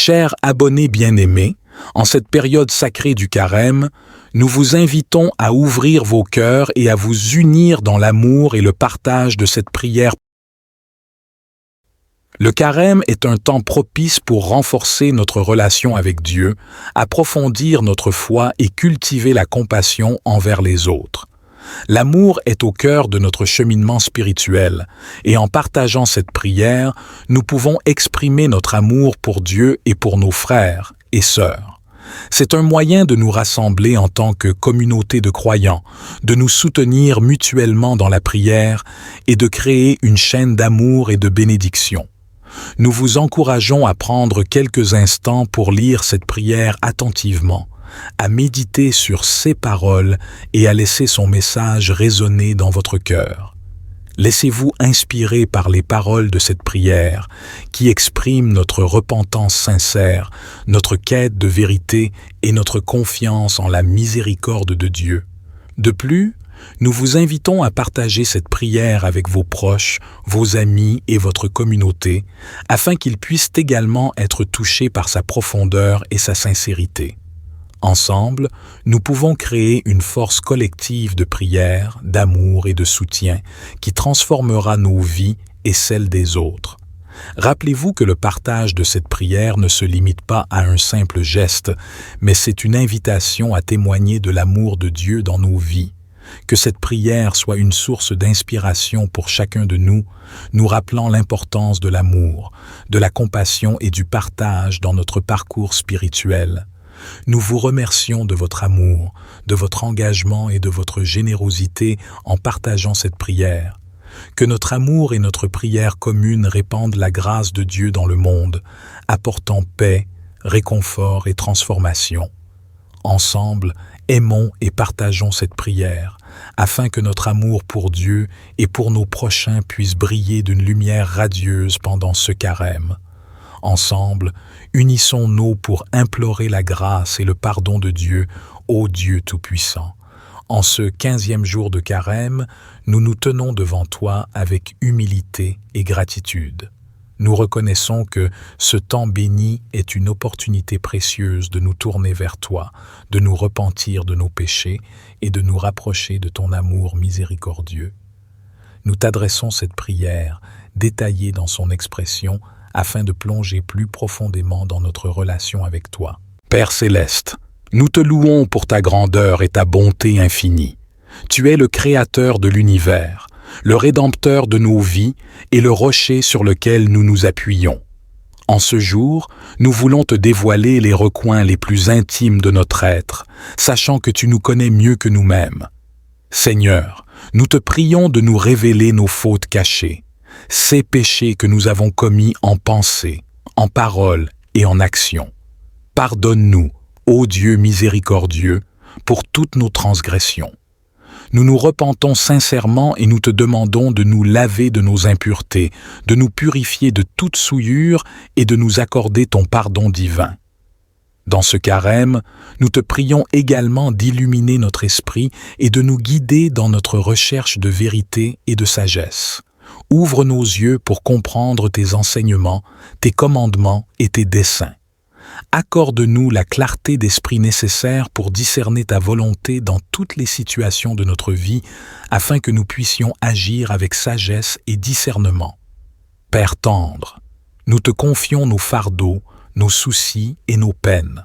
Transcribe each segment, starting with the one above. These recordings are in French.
Chers abonnés bien-aimés, en cette période sacrée du Carême, nous vous invitons à ouvrir vos cœurs et à vous unir dans l'amour et le partage de cette prière. Le Carême est un temps propice pour renforcer notre relation avec Dieu, approfondir notre foi et cultiver la compassion envers les autres. L'amour est au cœur de notre cheminement spirituel, et en partageant cette prière, nous pouvons exprimer notre amour pour Dieu et pour nos frères et sœurs. C'est un moyen de nous rassembler en tant que communauté de croyants, de nous soutenir mutuellement dans la prière et de créer une chaîne d'amour et de bénédiction. Nous vous encourageons à prendre quelques instants pour lire cette prière attentivement, à méditer sur ses paroles et à laisser son message résonner dans votre cœur. Laissez-vous inspirer par les paroles de cette prière qui expriment notre repentance sincère, notre quête de vérité et notre confiance en la miséricorde de Dieu. De plus, nous vous invitons à partager cette prière avec vos proches, vos amis et votre communauté, afin qu'ils puissent également être touchés par sa profondeur et sa sincérité. Ensemble, nous pouvons créer une force collective de prière, d'amour et de soutien qui transformera nos vies et celles des autres. Rappelez-vous que le partage de cette prière ne se limite pas à un simple geste, mais c'est une invitation à témoigner de l'amour de Dieu dans nos vies. Que cette prière soit une source d'inspiration pour chacun de nous, nous rappelant l'importance de l'amour, de la compassion et du partage dans notre parcours spirituel. Nous vous remercions de votre amour, de votre engagement et de votre générosité en partageant cette prière. Que notre amour et notre prière commune répandent la grâce de Dieu dans le monde, apportant paix, réconfort et transformation. Ensemble, aimons et partageons cette prière, afin que notre amour pour Dieu et pour nos prochains puisse briller d'une lumière radieuse pendant ce carême. Ensemble, unissons-nous pour implorer la grâce et le pardon de Dieu, ô Dieu Tout-Puissant. En ce 15e jour de carême, nous nous tenons devant toi avec humilité et gratitude. Nous reconnaissons que ce temps béni est une opportunité précieuse de nous tourner vers toi, de nous repentir de nos péchés et de nous rapprocher de ton amour miséricordieux. Nous t'adressons cette prière, détaillée dans son expression, afin de plonger plus profondément dans notre relation avec toi. Père céleste, nous te louons pour ta grandeur et ta bonté infinie. Tu es le Créateur de l'univers, le Rédempteur de nos vies et le rocher sur lequel nous nous appuyons. En ce jour, nous voulons te dévoiler les recoins les plus intimes de notre être, sachant que tu nous connais mieux que nous-mêmes. Seigneur, nous te prions de nous révéler nos fautes cachées, ces péchés que nous avons commis en pensée, en parole et en action. Pardonne-nous, ô Dieu miséricordieux, pour toutes nos transgressions. Nous nous repentons sincèrement et nous te demandons de nous laver de nos impuretés, de nous purifier de toute souillure et de nous accorder ton pardon divin. Dans ce carême, nous te prions également d'illuminer notre esprit et de nous guider dans notre recherche de vérité et de sagesse. Ouvre nos yeux pour comprendre tes enseignements, tes commandements et tes desseins. Accorde-nous la clarté d'esprit nécessaire pour discerner ta volonté dans toutes les situations de notre vie, afin que nous puissions agir avec sagesse et discernement. Père tendre, nous te confions nos fardeaux, nos soucis et nos peines.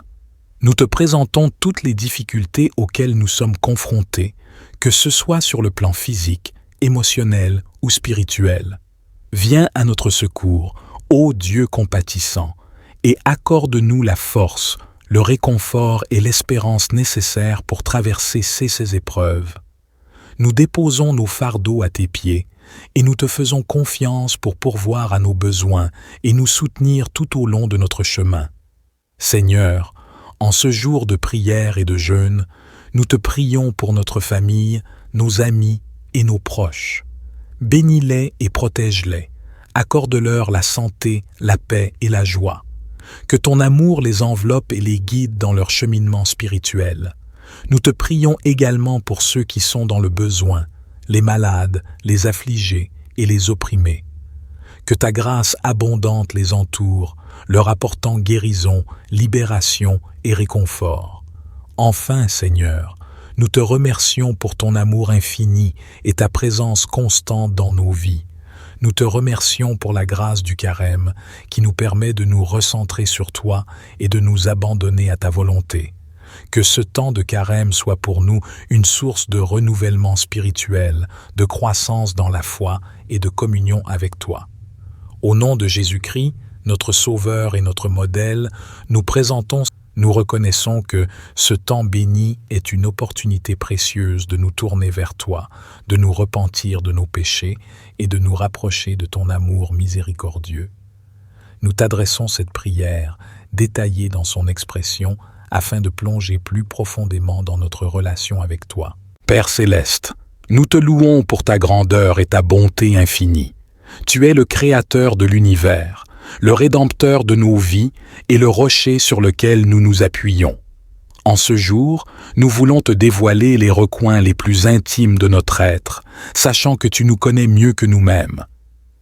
Nous te présentons toutes les difficultés auxquelles nous sommes confrontés, que ce soit sur le plan physique, émotionnel ou spirituel. Viens à notre secours, ô Dieu compatissant, et accorde-nous la force, le réconfort et l'espérance nécessaires pour traverser ces épreuves. Nous déposons nos fardeaux à tes pieds et nous te faisons confiance pour pourvoir à nos besoins et nous soutenir tout au long de notre chemin. Seigneur, en ce jour de prière et de jeûne, nous te prions pour notre famille, nos amis et nos proches. Bénis-les et protège-les. Accorde-leur la santé, la paix et la joie. Que ton amour les enveloppe et les guide dans leur cheminement spirituel. Nous te prions également pour ceux qui sont dans le besoin, les malades, les affligés et les opprimés. Que ta grâce abondante les entoure, leur apportant guérison, libération et réconfort. Enfin, Seigneur, nous te remercions pour ton amour infini et ta présence constante dans nos vies. Nous te remercions pour la grâce du carême qui nous permet de nous recentrer sur toi et de nous abandonner à ta volonté. Que ce temps de carême soit pour nous une source de renouvellement spirituel, de croissance dans la foi et de communion avec toi. Au nom de Jésus-Christ, notre Sauveur et notre modèle, nous reconnaissons que ce temps béni est une opportunité précieuse de nous tourner vers toi, de nous repentir de nos péchés et de nous rapprocher de ton amour miséricordieux. Nous t'adressons cette prière, détaillée dans son expression, afin de plonger plus profondément dans notre relation avec toi. Père céleste, nous te louons pour ta grandeur et ta bonté infinie. Tu es le Créateur de l'univers, le Rédempteur de nos vies et le rocher sur lequel nous nous appuyons. En ce jour, nous voulons te dévoiler les recoins les plus intimes de notre être, sachant que tu nous connais mieux que nous-mêmes.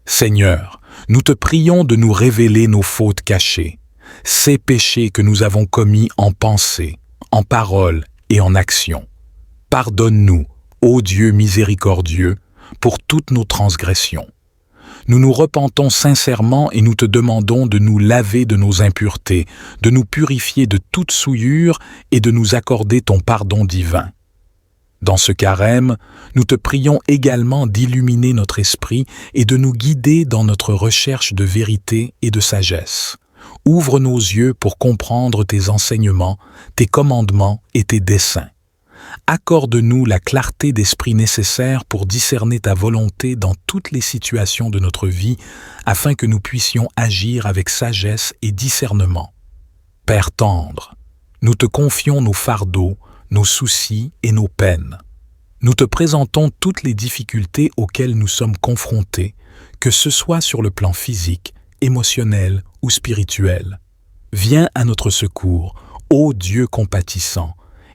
Seigneur, nous te prions de nous révéler nos fautes cachées, ces péchés que nous avons commis en pensée, en parole et en action. Pardonne-nous, ô Dieu miséricordieux, pour toutes nos transgressions. Nous nous repentons sincèrement et nous te demandons de nous laver de nos impuretés, de nous purifier de toute souillure et de nous accorder ton pardon divin. Dans ce carême, nous te prions également d'illuminer notre esprit et de nous guider dans notre recherche de vérité et de sagesse. Ouvre nos yeux pour comprendre tes enseignements, tes commandements et tes desseins. Accorde-nous la clarté d'esprit nécessaire pour discerner ta volonté dans toutes les situations de notre vie, afin que nous puissions agir avec sagesse et discernement. Père tendre, nous te confions nos fardeaux, nos soucis et nos peines. Nous te présentons toutes les difficultés auxquelles nous sommes confrontés, que ce soit sur le plan physique, émotionnel ou spirituel. Viens à notre secours, ô Dieu compatissant,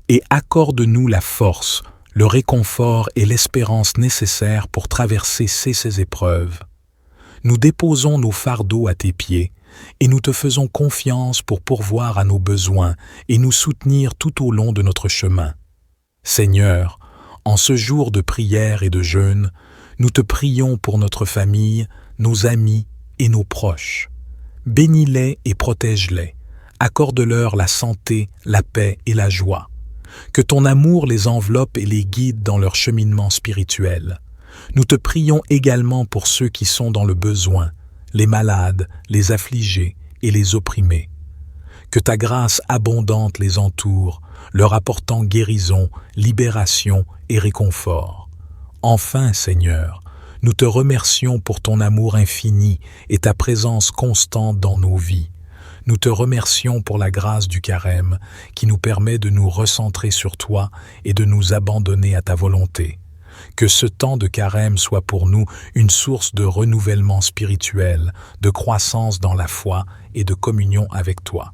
et accorde-nous la force, le réconfort et l'espérance nécessaires pour traverser ces épreuves. Nous déposons nos fardeaux à tes pieds et nous te faisons confiance pour pourvoir à nos besoins et nous soutenir tout au long de notre chemin. Seigneur, en ce jour de prière et de jeûne, nous te prions pour notre famille, nos amis et nos proches. Bénis-les et protège-les. Accorde-leur la santé, la paix et la joie. Que ton amour les enveloppe et les guide dans leur cheminement spirituel. Nous te prions également pour ceux qui sont dans le besoin, les malades, les affligés et les opprimés. Que ta grâce abondante les entoure, leur apportant guérison, libération et réconfort. Enfin, Seigneur, nous te remercions pour ton amour infini et ta présence constante dans nos vies. Nous te remercions pour la grâce du carême qui nous permet de nous recentrer sur toi et de nous abandonner à ta volonté. Que ce temps de carême soit pour nous une source de renouvellement spirituel, de croissance dans la foi et de communion avec toi.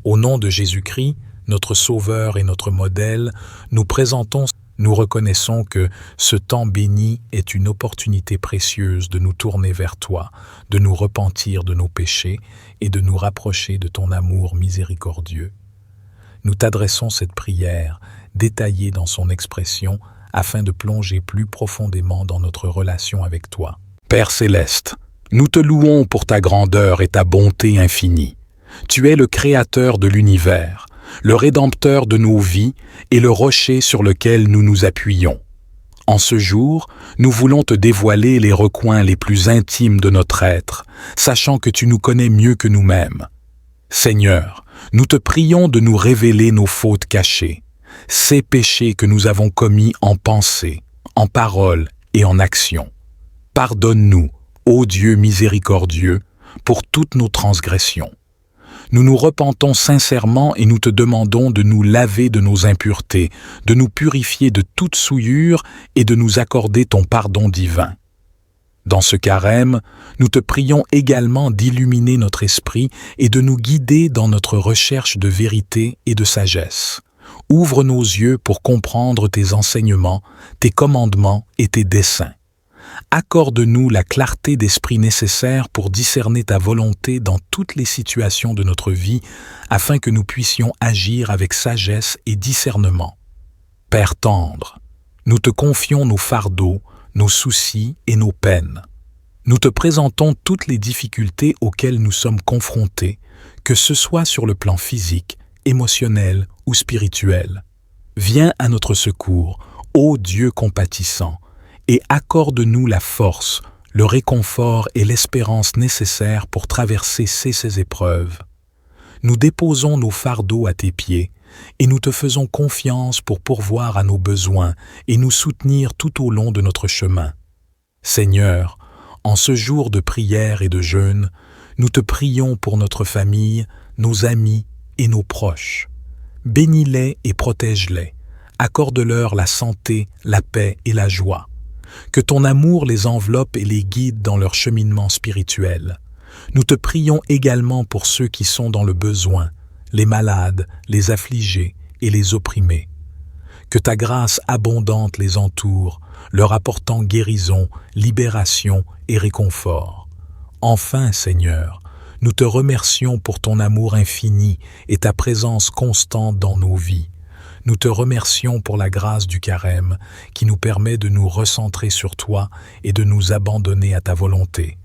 Au nom de Jésus-Christ, notre Sauveur et notre modèle, nous reconnaissons que ce temps béni est une opportunité précieuse de nous tourner vers toi, de nous repentir de nos péchés et de nous rapprocher de ton amour miséricordieux. Nous t'adressons cette prière, détaillée dans son expression, afin de plonger plus profondément dans notre relation avec toi. Père céleste, nous te louons pour ta grandeur et ta bonté infinie. Tu es le Créateur de l'univers, le Rédempteur de nos vies et le rocher sur lequel nous nous appuyons. En ce jour, nous voulons te dévoiler les recoins les plus intimes de notre être, sachant que tu nous connais mieux que nous-mêmes. Seigneur, nous te prions de nous révéler nos fautes cachées, ces péchés que nous avons commis en pensée, en parole et en action. Pardonne-nous, ô Dieu miséricordieux, pour toutes nos transgressions. Nous nous repentons sincèrement et nous te demandons de nous laver de nos impuretés, de nous purifier de toute souillure et de nous accorder ton pardon divin. Dans ce carême, nous te prions également d'illuminer notre esprit et de nous guider dans notre recherche de vérité et de sagesse. Ouvre nos yeux pour comprendre tes enseignements, tes commandements et tes desseins. Accorde-nous la clarté d'esprit nécessaire pour discerner ta volonté dans toutes les situations de notre vie, afin que nous puissions agir avec sagesse et discernement. Père tendre, nous te confions nos fardeaux, nos soucis et nos peines. Nous te présentons toutes les difficultés auxquelles nous sommes confrontés, que ce soit sur le plan physique, émotionnel ou spirituel. Viens à notre secours, ô Dieu compatissant, et accorde-nous la force, le réconfort et l'espérance nécessaires pour traverser ces épreuves. Nous déposons nos fardeaux à tes pieds, et nous te faisons confiance pour pourvoir à nos besoins et nous soutenir tout au long de notre chemin. Seigneur, en ce jour de prière et de jeûne, nous te prions pour notre famille, nos amis et nos proches. Bénis-les et protège-les. Accorde-leur la santé, la paix et la joie. Que ton amour les enveloppe et les guide dans leur cheminement spirituel. Nous te prions également pour ceux qui sont dans le besoin, les malades, les affligés et les opprimés. Que ta grâce abondante les entoure, leur apportant guérison, libération et réconfort. Enfin, Seigneur, nous te remercions pour ton amour infini et ta présence constante dans nos vies. Nous te remercions pour la grâce du carême qui nous permet de nous recentrer sur toi et de nous abandonner à ta volonté.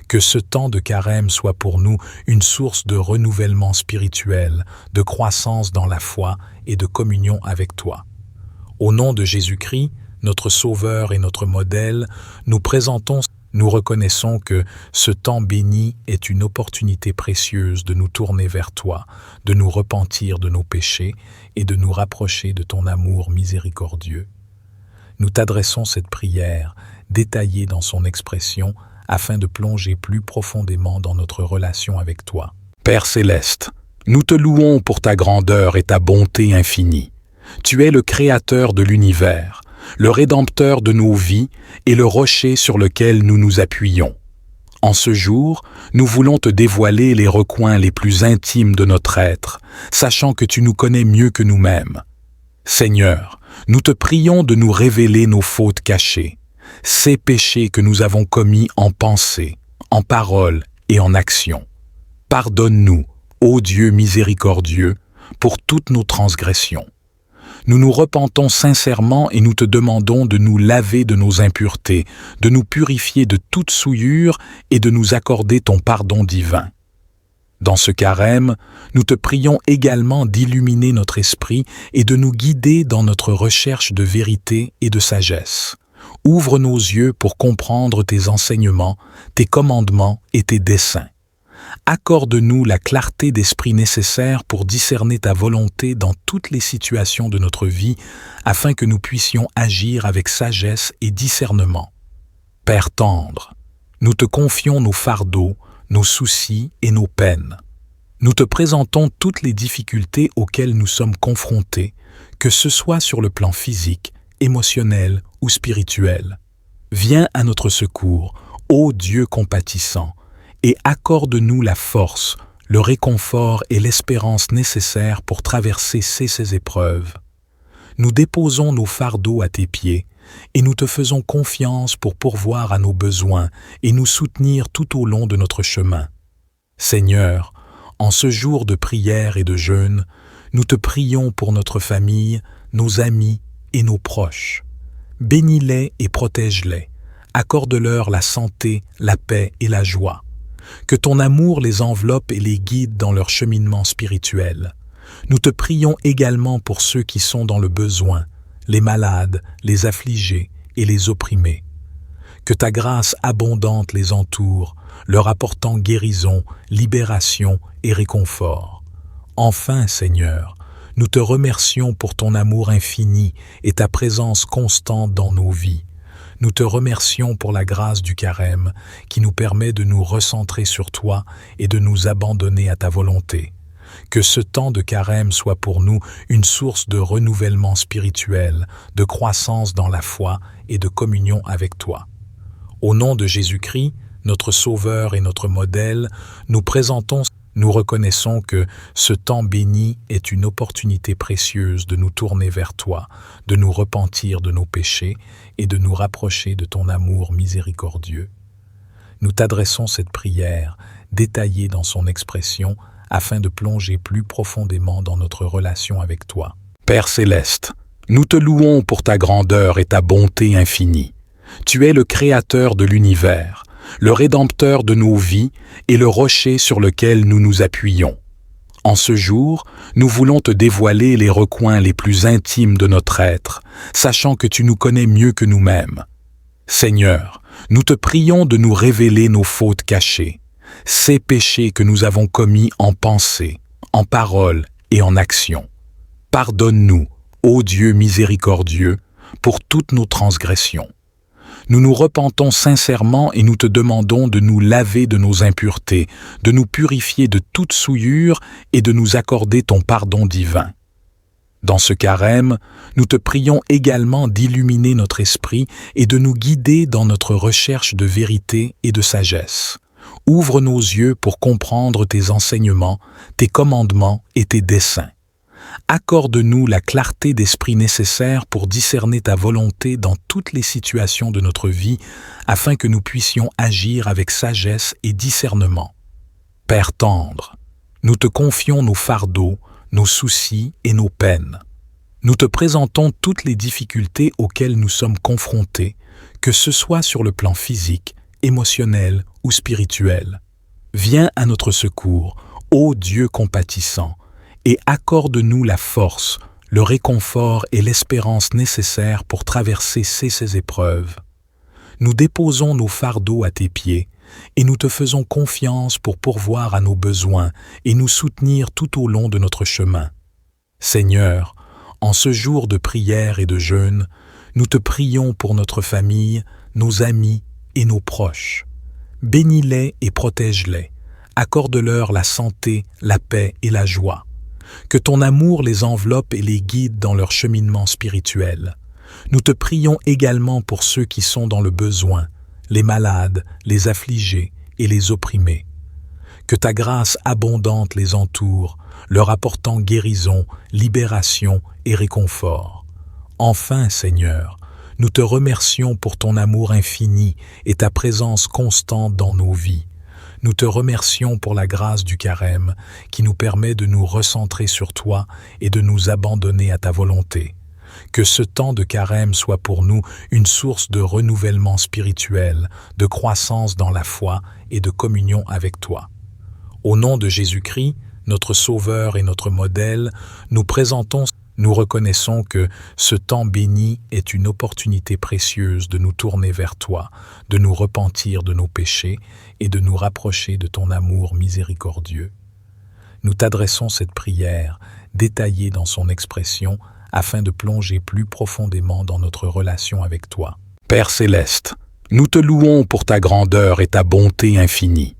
Que ce temps de carême soit pour nous une source de renouvellement spirituel, de croissance dans la foi et de communion avec toi. Au nom de Jésus-Christ, notre Sauveur et notre modèle, nous reconnaissons que ce temps béni est une opportunité précieuse de nous tourner vers toi, de nous repentir de nos péchés et de nous rapprocher de ton amour miséricordieux. Nous t'adressons cette prière, détaillée dans son expression, afin de plonger plus profondément dans notre relation avec toi. Père céleste, nous te louons pour ta grandeur et ta bonté infinie. Tu es le Créateur de l'univers, le Rédempteur de nos vies et le rocher sur lequel nous nous appuyons. En ce jour, nous voulons te dévoiler les recoins les plus intimes de notre être, sachant que tu nous connais mieux que nous-mêmes. Seigneur, nous te prions de nous révéler nos fautes cachées, ces péchés que nous avons commis en pensée, en parole et en action. Pardonne-nous, ô Dieu miséricordieux, pour toutes nos transgressions. Nous nous repentons sincèrement et nous te demandons de nous laver de nos impuretés, de nous purifier de toute souillure et de nous accorder ton pardon divin. Dans ce carême, nous te prions également d'illuminer notre esprit et de nous guider dans notre recherche de vérité et de sagesse. Ouvre nos yeux pour comprendre tes enseignements, tes commandements et tes desseins. Accorde-nous la clarté d'esprit nécessaire pour discerner ta volonté dans toutes les situations de notre vie, afin que nous puissions agir avec sagesse et discernement. Père tendre, nous te confions nos fardeaux, nos soucis et nos peines. Nous te présentons toutes les difficultés auxquelles nous sommes confrontés, que ce soit sur le plan physique, émotionnel ou spirituel. Viens à notre secours, ô Dieu compatissant, et accorde-nous la force, le réconfort et l'espérance nécessaires pour traverser ces épreuves. Nous déposons nos fardeaux à tes pieds et nous te faisons confiance pour pourvoir à nos besoins et nous soutenir tout au long de notre chemin. Seigneur, en ce jour de prière et de jeûne, nous te prions pour notre famille, nos amis et nos proches. Bénis-les et protège-les. Accorde-leur la santé, la paix et la joie. Que ton amour les enveloppe et les guide dans leur cheminement spirituel. Nous te prions également pour ceux qui sont dans le besoin, les malades, les affligés et les opprimés. Que ta grâce abondante les entoure, leur apportant guérison, libération et réconfort. Enfin, Seigneur, nous te remercions pour ton amour infini et ta présence constante dans nos vies. Nous te remercions pour la grâce du carême qui nous permet de nous recentrer sur toi et de nous abandonner à ta volonté. Que ce temps de carême soit pour nous une source de renouvellement spirituel, de croissance dans la foi et de communion avec toi. Au nom de Jésus-Christ, notre Sauveur et notre modèle, nous Nous reconnaissons que ce temps béni est une opportunité précieuse de nous tourner vers toi, de nous repentir de nos péchés et de nous rapprocher de ton amour miséricordieux. Nous t'adressons cette prière, détaillée dans son expression, afin de plonger plus profondément dans notre relation avec toi. Père céleste, nous te louons pour ta grandeur et ta bonté infinie. Tu es le Créateur de l'univers, le Rédempteur de nos vies et le rocher sur lequel nous nous appuyons. En ce jour, nous voulons te dévoiler les recoins les plus intimes de notre être, sachant que tu nous connais mieux que nous-mêmes. Seigneur, nous te prions de nous révéler nos fautes cachées, ces péchés que nous avons commis en pensée, en parole et en action. Pardonne-nous, ô Dieu miséricordieux, pour toutes nos transgressions. Nous nous repentons sincèrement et nous te demandons de nous laver de nos impuretés, de nous purifier de toute souillure et de nous accorder ton pardon divin. Dans ce carême, nous te prions également d'illuminer notre esprit et de nous guider dans notre recherche de vérité et de sagesse. Ouvre nos yeux pour comprendre tes enseignements, tes commandements et tes desseins. Accorde-nous la clarté d'esprit nécessaire pour discerner ta volonté dans toutes les situations de notre vie, afin que nous puissions agir avec sagesse et discernement. Père tendre, nous te confions nos fardeaux, nos soucis et nos peines. Nous te présentons toutes les difficultés auxquelles nous sommes confrontés, que ce soit sur le plan physique, émotionnel ou spirituel. Viens à notre secours, ô Dieu compatissant, et accorde-nous la force, le réconfort et l'espérance nécessaires pour traverser ces épreuves. Nous déposons nos fardeaux à tes pieds et nous te faisons confiance pour pourvoir à nos besoins et nous soutenir tout au long de notre chemin. Seigneur, en ce jour de prière et de jeûne, nous te prions pour notre famille, nos amis et nos proches. Bénis-les et protège-les. Accorde-leur la santé, la paix et la joie. Que ton amour les enveloppe et les guide dans leur cheminement spirituel. Nous te prions également pour ceux qui sont dans le besoin, les malades, les affligés et les opprimés. Que ta grâce abondante les entoure, leur apportant guérison, libération et réconfort. Enfin, Seigneur, nous te remercions pour ton amour infini et ta présence constante dans nos vies. Nous te remercions pour la grâce du carême qui nous permet de nous recentrer sur toi et de nous abandonner à ta volonté. Que ce temps de carême soit pour nous une source de renouvellement spirituel, de croissance dans la foi et de communion avec toi. Au nom de Jésus-Christ, notre Sauveur et notre modèle, nous reconnaissons que ce temps béni est une opportunité précieuse de nous tourner vers toi, de nous repentir de nos péchés et de nous rapprocher de ton amour miséricordieux. Nous t'adressons cette prière, détaillée dans son expression, afin de plonger plus profondément dans notre relation avec toi. Père céleste, nous te louons pour ta grandeur et ta bonté infinie.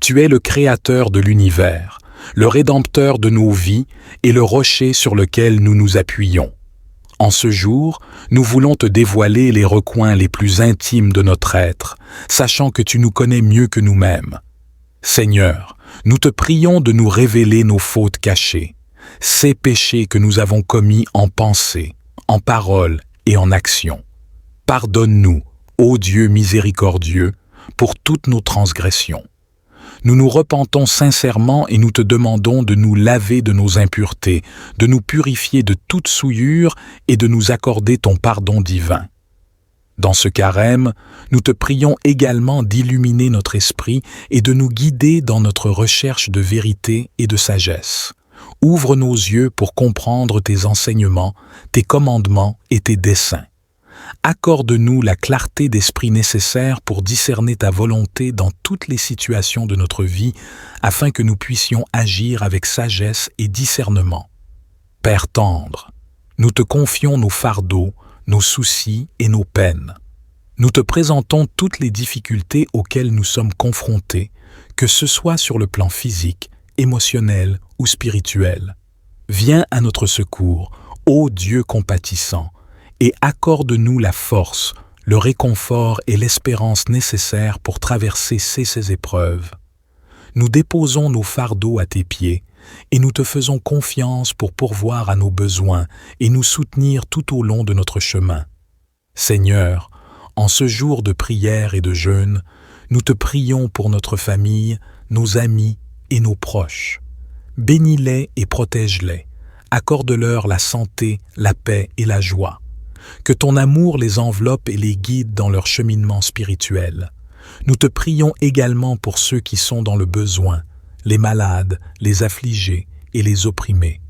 Tu es le Créateur de l'univers, le Rédempteur de nos vies et le rocher sur lequel nous nous appuyons. En ce jour, nous voulons te dévoiler les recoins les plus intimes de notre être, sachant que tu nous connais mieux que nous-mêmes. Seigneur, nous te prions de nous révéler nos fautes cachées, ces péchés que nous avons commis en pensée, en parole et en action. Pardonne-nous, ô Dieu miséricordieux, pour toutes nos transgressions. Nous nous repentons sincèrement et nous te demandons de nous laver de nos impuretés, de nous purifier de toute souillure et de nous accorder ton pardon divin. Dans ce carême, nous te prions également d'illuminer notre esprit et de nous guider dans notre recherche de vérité et de sagesse. Ouvre nos yeux pour comprendre tes enseignements, tes commandements et tes desseins. Accorde-nous la clarté d'esprit nécessaire pour discerner ta volonté dans toutes les situations de notre vie, afin que nous puissions agir avec sagesse et discernement. Père tendre, nous te confions nos fardeaux, nos soucis et nos peines. Nous te présentons toutes les difficultés auxquelles nous sommes confrontés, que ce soit sur le plan physique, émotionnel ou spirituel. Viens à notre secours, ô Dieu compatissant, et accorde-nous la force, le réconfort et l'espérance nécessaires pour traverser ces épreuves. Nous déposons nos fardeaux à tes pieds et nous te faisons confiance pour pourvoir à nos besoins et nous soutenir tout au long de notre chemin. Seigneur, en ce jour de prière et de jeûne, nous te prions pour notre famille, nos amis et nos proches. Bénis-les et protège-les. Accorde-leur la santé, la paix et la joie. Que ton amour les enveloppe et les guide dans leur cheminement spirituel. Nous te prions également pour ceux qui sont dans le besoin, les malades, les affligés et les opprimés.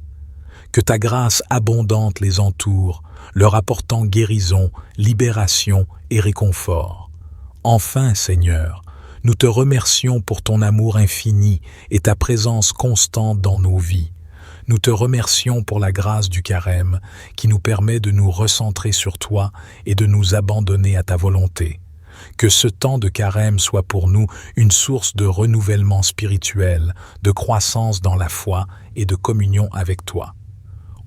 Que ta grâce abondante les entoure, leur apportant guérison, libération et réconfort. Enfin, Seigneur, nous te remercions pour ton amour infini et ta présence constante dans nos vies. Nous te remercions pour la grâce du carême qui nous permet de nous recentrer sur toi et de nous abandonner à ta volonté. Que ce temps de carême soit pour nous une source de renouvellement spirituel, de croissance dans la foi et de communion avec toi.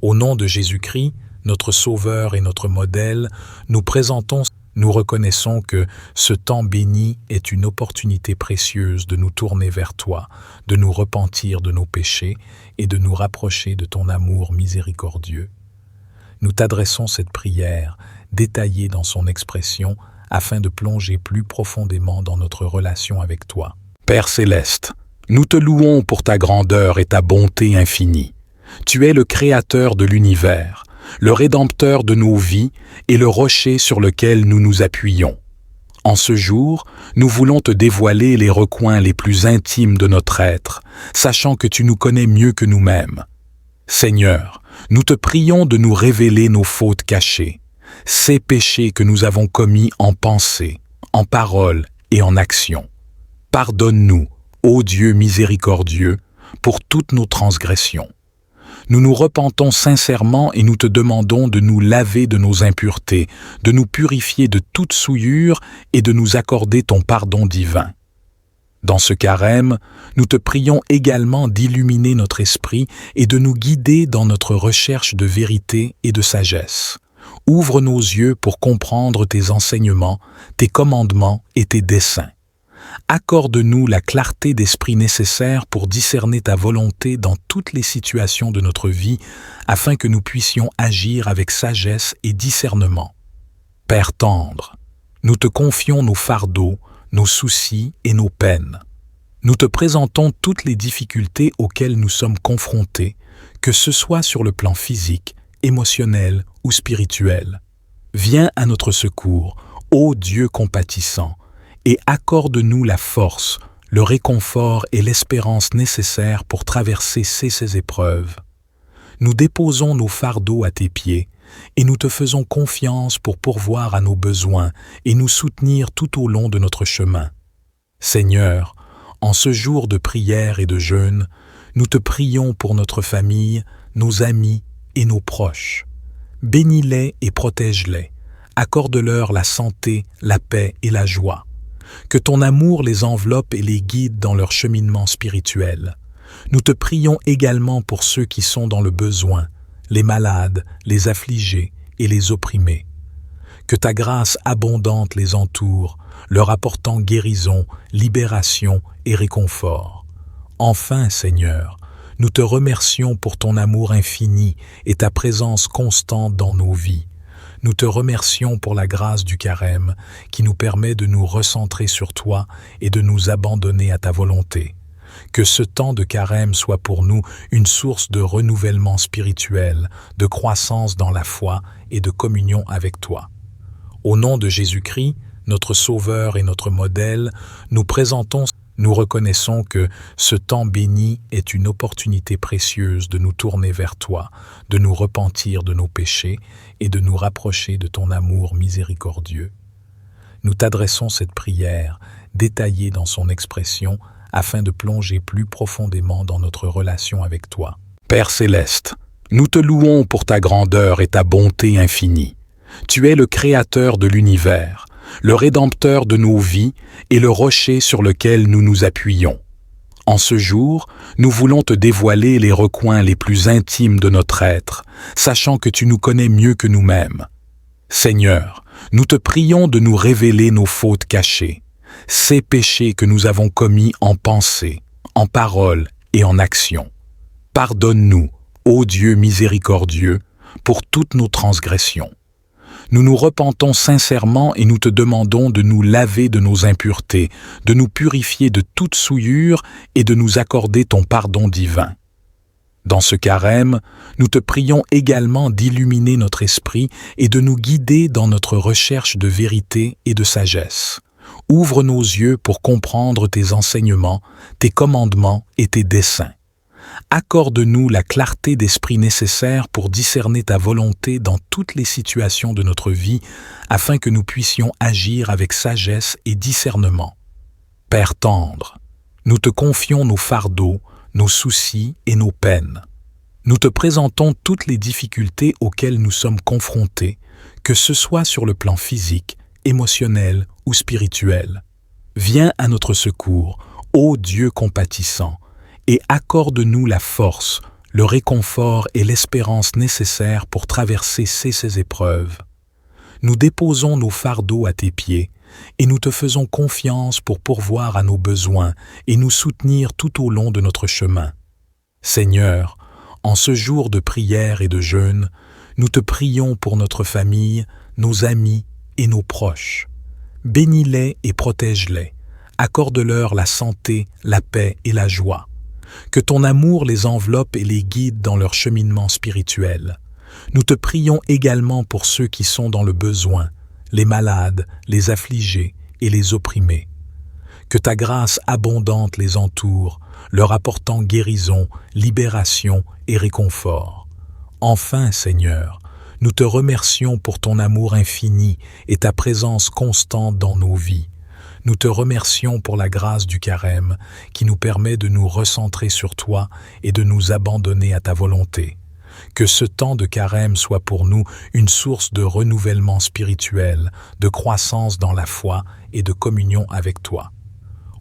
Au nom de Jésus-Christ, notre Sauveur et notre modèle, nous reconnaissons que ce temps béni est une opportunité précieuse de nous tourner vers toi, de nous repentir de nos péchés et de nous rapprocher de ton amour miséricordieux. Nous t'adressons cette prière, détaillée dans son expression, afin de plonger plus profondément dans notre relation avec toi. Père céleste, nous te louons pour ta grandeur et ta bonté infinie. Tu es le Créateur de l'univers, le Rédempteur de nos vies et le rocher sur lequel nous nous appuyons. En ce jour, nous voulons te dévoiler les recoins les plus intimes de notre être, sachant que tu nous connais mieux que nous-mêmes. Seigneur, nous te prions de nous révéler nos fautes cachées, ces péchés que nous avons commis en pensée, en parole et en action. Pardonne-nous, ô Dieu miséricordieux, pour toutes nos transgressions. Nous nous repentons sincèrement et nous te demandons de nous laver de nos impuretés, de nous purifier de toute souillure et de nous accorder ton pardon divin. Dans ce carême, nous te prions également d'illuminer notre esprit et de nous guider dans notre recherche de vérité et de sagesse. Ouvre nos yeux pour comprendre tes enseignements, tes commandements et tes desseins. Accorde-nous la clarté d'esprit nécessaire pour discerner ta volonté dans toutes les situations de notre vie, afin que nous puissions agir avec sagesse et discernement. Père tendre, nous te confions nos fardeaux, nos soucis et nos peines. Nous te présentons toutes les difficultés auxquelles nous sommes confrontés, que ce soit sur le plan physique, émotionnel ou spirituel. Viens à notre secours, ô Dieu compatissant, et accorde-nous la force, le réconfort et l'espérance nécessaires pour traverser ces épreuves. Nous déposons nos fardeaux à tes pieds et nous te faisons confiance pour pourvoir à nos besoins et nous soutenir tout au long de notre chemin. Seigneur, en ce jour de prière et de jeûne, nous te prions pour notre famille, nos amis et nos proches. Bénis-les et protège-les. Accorde-leur la santé, la paix et la joie. Que ton amour les enveloppe et les guide dans leur cheminement spirituel. Nous te prions également pour ceux qui sont dans le besoin, les malades, les affligés et les opprimés. Que ta grâce abondante les entoure, leur apportant guérison, libération et réconfort. Enfin, Seigneur, nous te remercions pour ton amour infini et ta présence constante dans nos vies. Nous te remercions pour la grâce du carême qui nous permet de nous recentrer sur toi et de nous abandonner à ta volonté. Que ce temps de carême soit pour nous une source de renouvellement spirituel, de croissance dans la foi et de communion avec toi. Au nom de Jésus-Christ, notre Sauveur et notre modèle, nous reconnaissons que ce temps béni est une opportunité précieuse de nous tourner vers toi, de nous repentir de nos péchés et de nous rapprocher de ton amour miséricordieux. Nous t'adressons cette prière, détaillée dans son expression, afin de plonger plus profondément dans notre relation avec toi. Père céleste, nous te louons pour ta grandeur et ta bonté infinie. Tu es le Créateur de l'univers, le Rédempteur de nos vies et le rocher sur lequel nous nous appuyons. En ce jour, nous voulons te dévoiler les recoins les plus intimes de notre être, sachant que tu nous connais mieux que nous-mêmes. Seigneur, nous te prions de nous révéler nos fautes cachées, ces péchés que nous avons commis en pensée, en parole et en action. Pardonne-nous, ô Dieu miséricordieux, pour toutes nos transgressions. Nous nous repentons sincèrement et nous te demandons de nous laver de nos impuretés, de nous purifier de toute souillure et de nous accorder ton pardon divin. Dans ce carême, nous te prions également d'illuminer notre esprit et de nous guider dans notre recherche de vérité et de sagesse. Ouvre nos yeux pour comprendre tes enseignements, tes commandements et tes desseins. Accorde-nous la clarté d'esprit nécessaire pour discerner ta volonté dans toutes les situations de notre vie, afin que nous puissions agir avec sagesse et discernement. Père tendre, nous te confions nos fardeaux, nos soucis et nos peines. Nous te présentons toutes les difficultés auxquelles nous sommes confrontés, que ce soit sur le plan physique, émotionnel ou spirituel. Viens à notre secours, ô Dieu compatissant, et accorde-nous la force, le réconfort et l'espérance nécessaires pour traverser ces épreuves. Nous déposons nos fardeaux à tes pieds et nous te faisons confiance pour pourvoir à nos besoins et nous soutenir tout au long de notre chemin. Seigneur, en ce jour de prière et de jeûne, nous te prions pour notre famille, nos amis et nos proches. Bénis-les et protège-les. Accorde-leur la santé, la paix et la joie. Que ton amour les enveloppe et les guide dans leur cheminement spirituel. Nous te prions également pour ceux qui sont dans le besoin, les malades, les affligés et les opprimés. Que ta grâce abondante les entoure, leur apportant guérison, libération et réconfort. Enfin, Seigneur, nous te remercions pour ton amour infini et ta présence constante dans nos vies. Nous te remercions pour la grâce du carême qui nous permet de nous recentrer sur toi et de nous abandonner à ta volonté. Que ce temps de carême soit pour nous une source de renouvellement spirituel, de croissance dans la foi et de communion avec toi.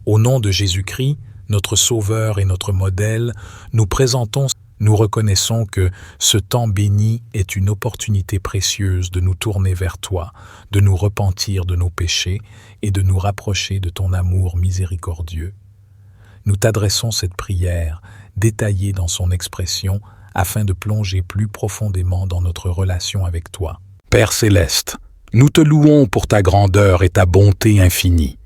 Au nom de Jésus-Christ, notre Sauveur et notre modèle, nous reconnaissons que ce temps béni est une opportunité précieuse de nous tourner vers toi, de nous repentir de nos péchés et de nous rapprocher de ton amour miséricordieux. Nous t'adressons cette prière, détaillée dans son expression, afin de plonger plus profondément dans notre relation avec toi. Père céleste, nous te louons pour ta grandeur et ta bonté infinie.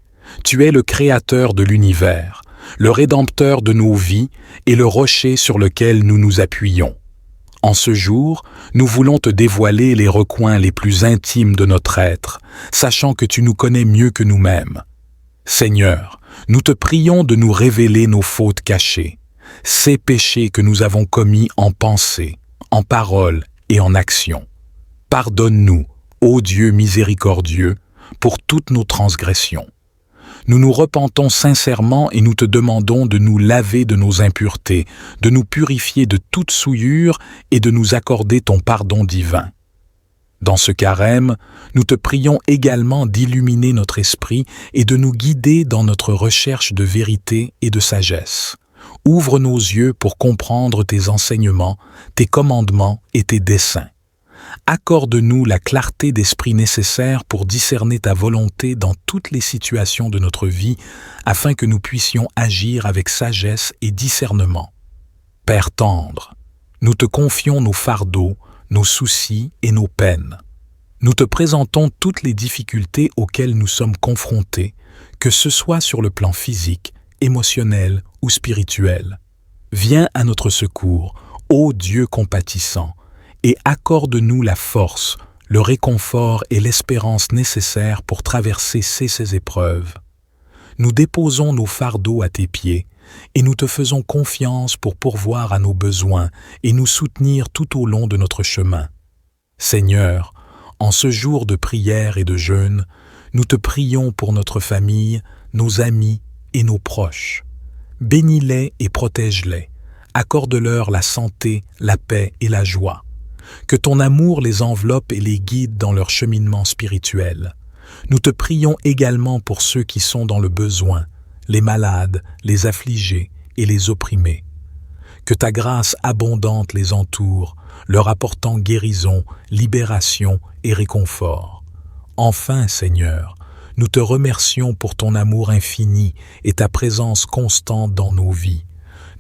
Tu es le Créateur de l'univers, le Rédempteur de nos vies et le rocher sur lequel nous nous appuyons. En ce jour, nous voulons te dévoiler les recoins les plus intimes de notre être, sachant que tu nous connais mieux que nous-mêmes. Seigneur, nous te prions de nous révéler nos fautes cachées, ces péchés que nous avons commis en pensée, en parole et en action. Pardonne-nous, ô Dieu miséricordieux, pour toutes nos transgressions. Nous nous repentons sincèrement et nous te demandons de nous laver de nos impuretés, de nous purifier de toute souillure et de nous accorder ton pardon divin. Dans ce carême, nous te prions également d'illuminer notre esprit et de nous guider dans notre recherche de vérité et de sagesse. Ouvre nos yeux pour comprendre tes enseignements, tes commandements et tes desseins. Accorde-nous la clarté d'esprit nécessaire pour discerner ta volonté dans toutes les situations de notre vie, afin que nous puissions agir avec sagesse et discernement. Père tendre, nous te confions nos fardeaux, nos soucis et nos peines. Nous te présentons toutes les difficultés auxquelles nous sommes confrontés, que ce soit sur le plan physique, émotionnel ou spirituel. Viens à notre secours, ô Dieu compatissant, et accorde-nous la force, le réconfort et l'espérance nécessaires pour traverser ces épreuves. Nous déposons nos fardeaux à tes pieds et nous te faisons confiance pour pourvoir à nos besoins et nous soutenir tout au long de notre chemin. Seigneur, en ce jour de prière et de jeûne, nous te prions pour notre famille, nos amis et nos proches. Bénis-les et protège-les. Accorde-leur la santé, la paix et la joie. Que ton amour les enveloppe et les guide dans leur cheminement spirituel. Nous te prions également pour ceux qui sont dans le besoin, les malades, les affligés et les opprimés. Que ta grâce abondante les entoure, leur apportant guérison, libération et réconfort. Enfin, Seigneur, nous te remercions pour ton amour infini et ta présence constante dans nos vies.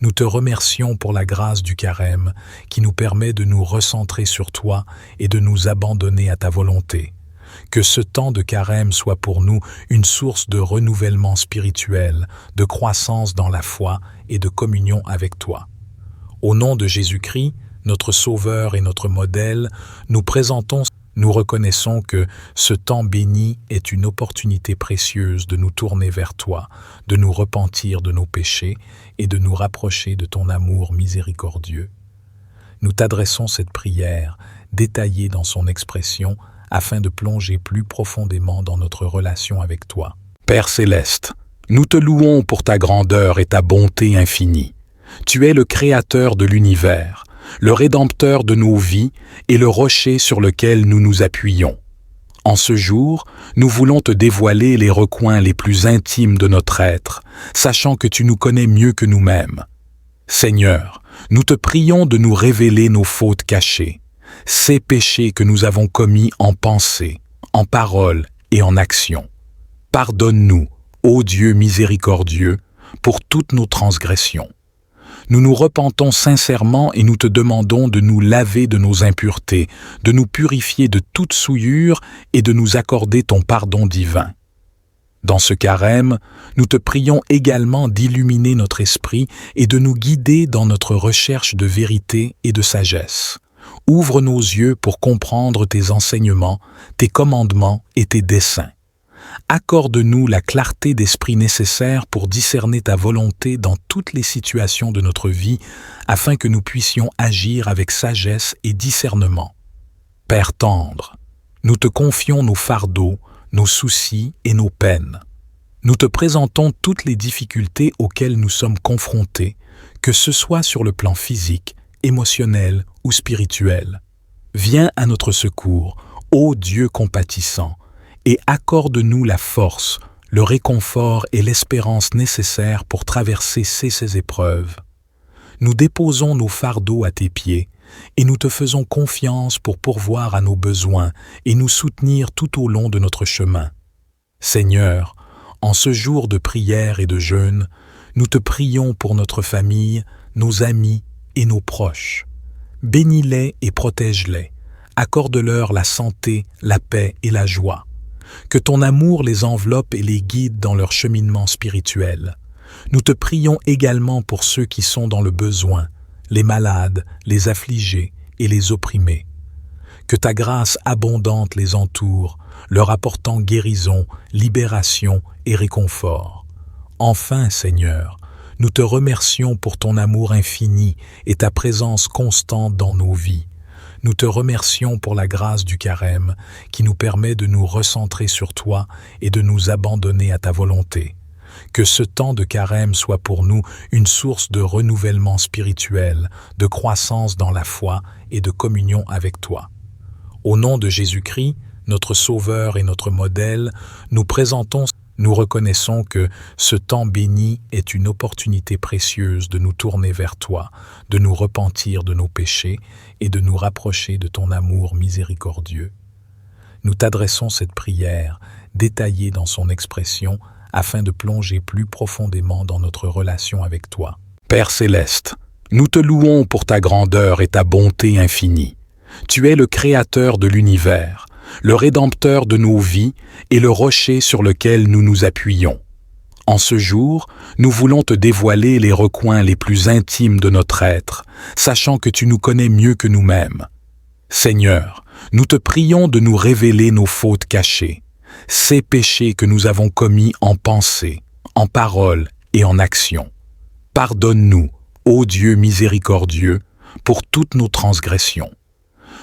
Nous te remercions pour la grâce du carême qui nous permet de nous recentrer sur toi et de nous abandonner à ta volonté. Que ce temps de carême soit pour nous une source de renouvellement spirituel, de croissance dans la foi et de communion avec toi. Au nom de Jésus-Christ, notre Sauveur et notre modèle, nous reconnaissons que ce temps béni est une opportunité précieuse de nous tourner vers toi, de nous repentir de nos péchés et de nous rapprocher de ton amour miséricordieux. Nous t'adressons cette prière, détaillée dans son expression, afin de plonger plus profondément dans notre relation avec toi. Père céleste, nous te louons pour ta grandeur et ta bonté infinie. Tu es le Créateur de l'univers, le Rédempteur de nos vies et le rocher sur lequel nous nous appuyons. En ce jour, nous voulons te dévoiler les recoins les plus intimes de notre être, sachant que tu nous connais mieux que nous-mêmes. Seigneur, nous te prions de nous révéler nos fautes cachées, ces péchés que nous avons commis en pensée, en parole et en action. Pardonne-nous, ô Dieu miséricordieux, pour toutes nos transgressions. Nous nous repentons sincèrement et nous te demandons de nous laver de nos impuretés, de nous purifier de toute souillure et de nous accorder ton pardon divin. Dans ce carême, nous te prions également d'illuminer notre esprit et de nous guider dans notre recherche de vérité et de sagesse. Ouvre nos yeux pour comprendre tes enseignements, tes commandements et tes desseins. Accorde-nous la clarté d'esprit nécessaire pour discerner ta volonté dans toutes les situations de notre vie, afin que nous puissions agir avec sagesse et discernement. Père tendre, nous te confions nos fardeaux, nos soucis et nos peines. Nous te présentons toutes les difficultés auxquelles nous sommes confrontés, que ce soit sur le plan physique, émotionnel ou spirituel. Viens à notre secours, ô Dieu compatissant, et accorde-nous la force, le réconfort et l'espérance nécessaires pour traverser ces épreuves. Nous déposons nos fardeaux à tes pieds et nous te faisons confiance pour pourvoir à nos besoins et nous soutenir tout au long de notre chemin. Seigneur, en ce jour de prière et de jeûne, nous te prions pour notre famille, nos amis et nos proches. Bénis-les et protège-les. Accorde-leur la santé, la paix et la joie. Que ton amour les enveloppe et les guide dans leur cheminement spirituel. Nous te prions également pour ceux qui sont dans le besoin, les malades, les affligés et les opprimés. Que ta grâce abondante les entoure, leur apportant guérison, libération et réconfort. Enfin, Seigneur, nous te remercions pour ton amour infini et ta présence constante dans nos vies. Nous te remercions pour la grâce du carême qui nous permet de nous recentrer sur toi et de nous abandonner à ta volonté. Que ce temps de carême soit pour nous une source de renouvellement spirituel, de croissance dans la foi et de communion avec toi. Au nom de Jésus-Christ, notre Sauveur et notre modèle, nous reconnaissons que ce temps béni est une opportunité précieuse de nous tourner vers toi, de nous repentir de nos péchés et de nous rapprocher de ton amour miséricordieux. Nous t'adressons cette prière, détaillée dans son expression, afin de plonger plus profondément dans notre relation avec toi. Père céleste, nous te louons pour ta grandeur et ta bonté infinie. Tu es le Créateur de l'univers, le Rédempteur de nos vies et le rocher sur lequel nous nous appuyons. En ce jour, nous voulons te dévoiler les recoins les plus intimes de notre être, sachant que tu nous connais mieux que nous-mêmes. Seigneur, nous te prions de nous révéler nos fautes cachées, ces péchés que nous avons commis en pensée, en parole et en action. Pardonne-nous, ô Dieu miséricordieux, pour toutes nos transgressions.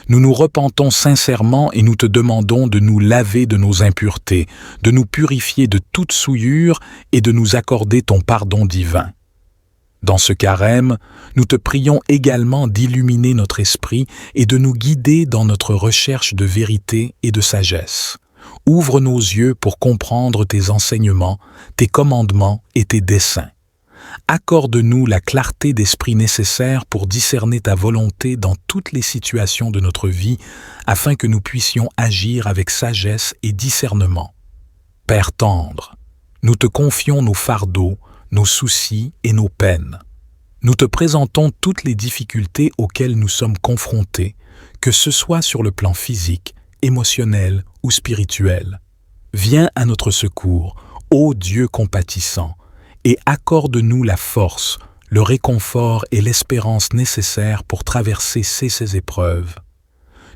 Nous nous repentons sincèrement et nous te demandons de nous laver de nos impuretés, de nous purifier de toute souillure et de nous accorder ton pardon divin. Dans ce carême, nous te prions également d'illuminer notre esprit et de nous guider dans notre recherche de vérité et de sagesse. Ouvre nos yeux pour comprendre tes enseignements, tes commandements et tes desseins. Accorde-nous la clarté d'esprit nécessaire pour discerner ta volonté dans toutes les situations de notre vie, afin que nous puissions agir avec sagesse et discernement. Père tendre, nous te confions nos fardeaux, nos soucis et nos peines. Nous te présentons toutes les difficultés auxquelles nous sommes confrontés, que ce soit sur le plan physique, émotionnel ou spirituel. Viens à notre secours, ô Dieu compatissant, et accorde-nous la force, le réconfort et l'espérance nécessaires pour traverser ces épreuves.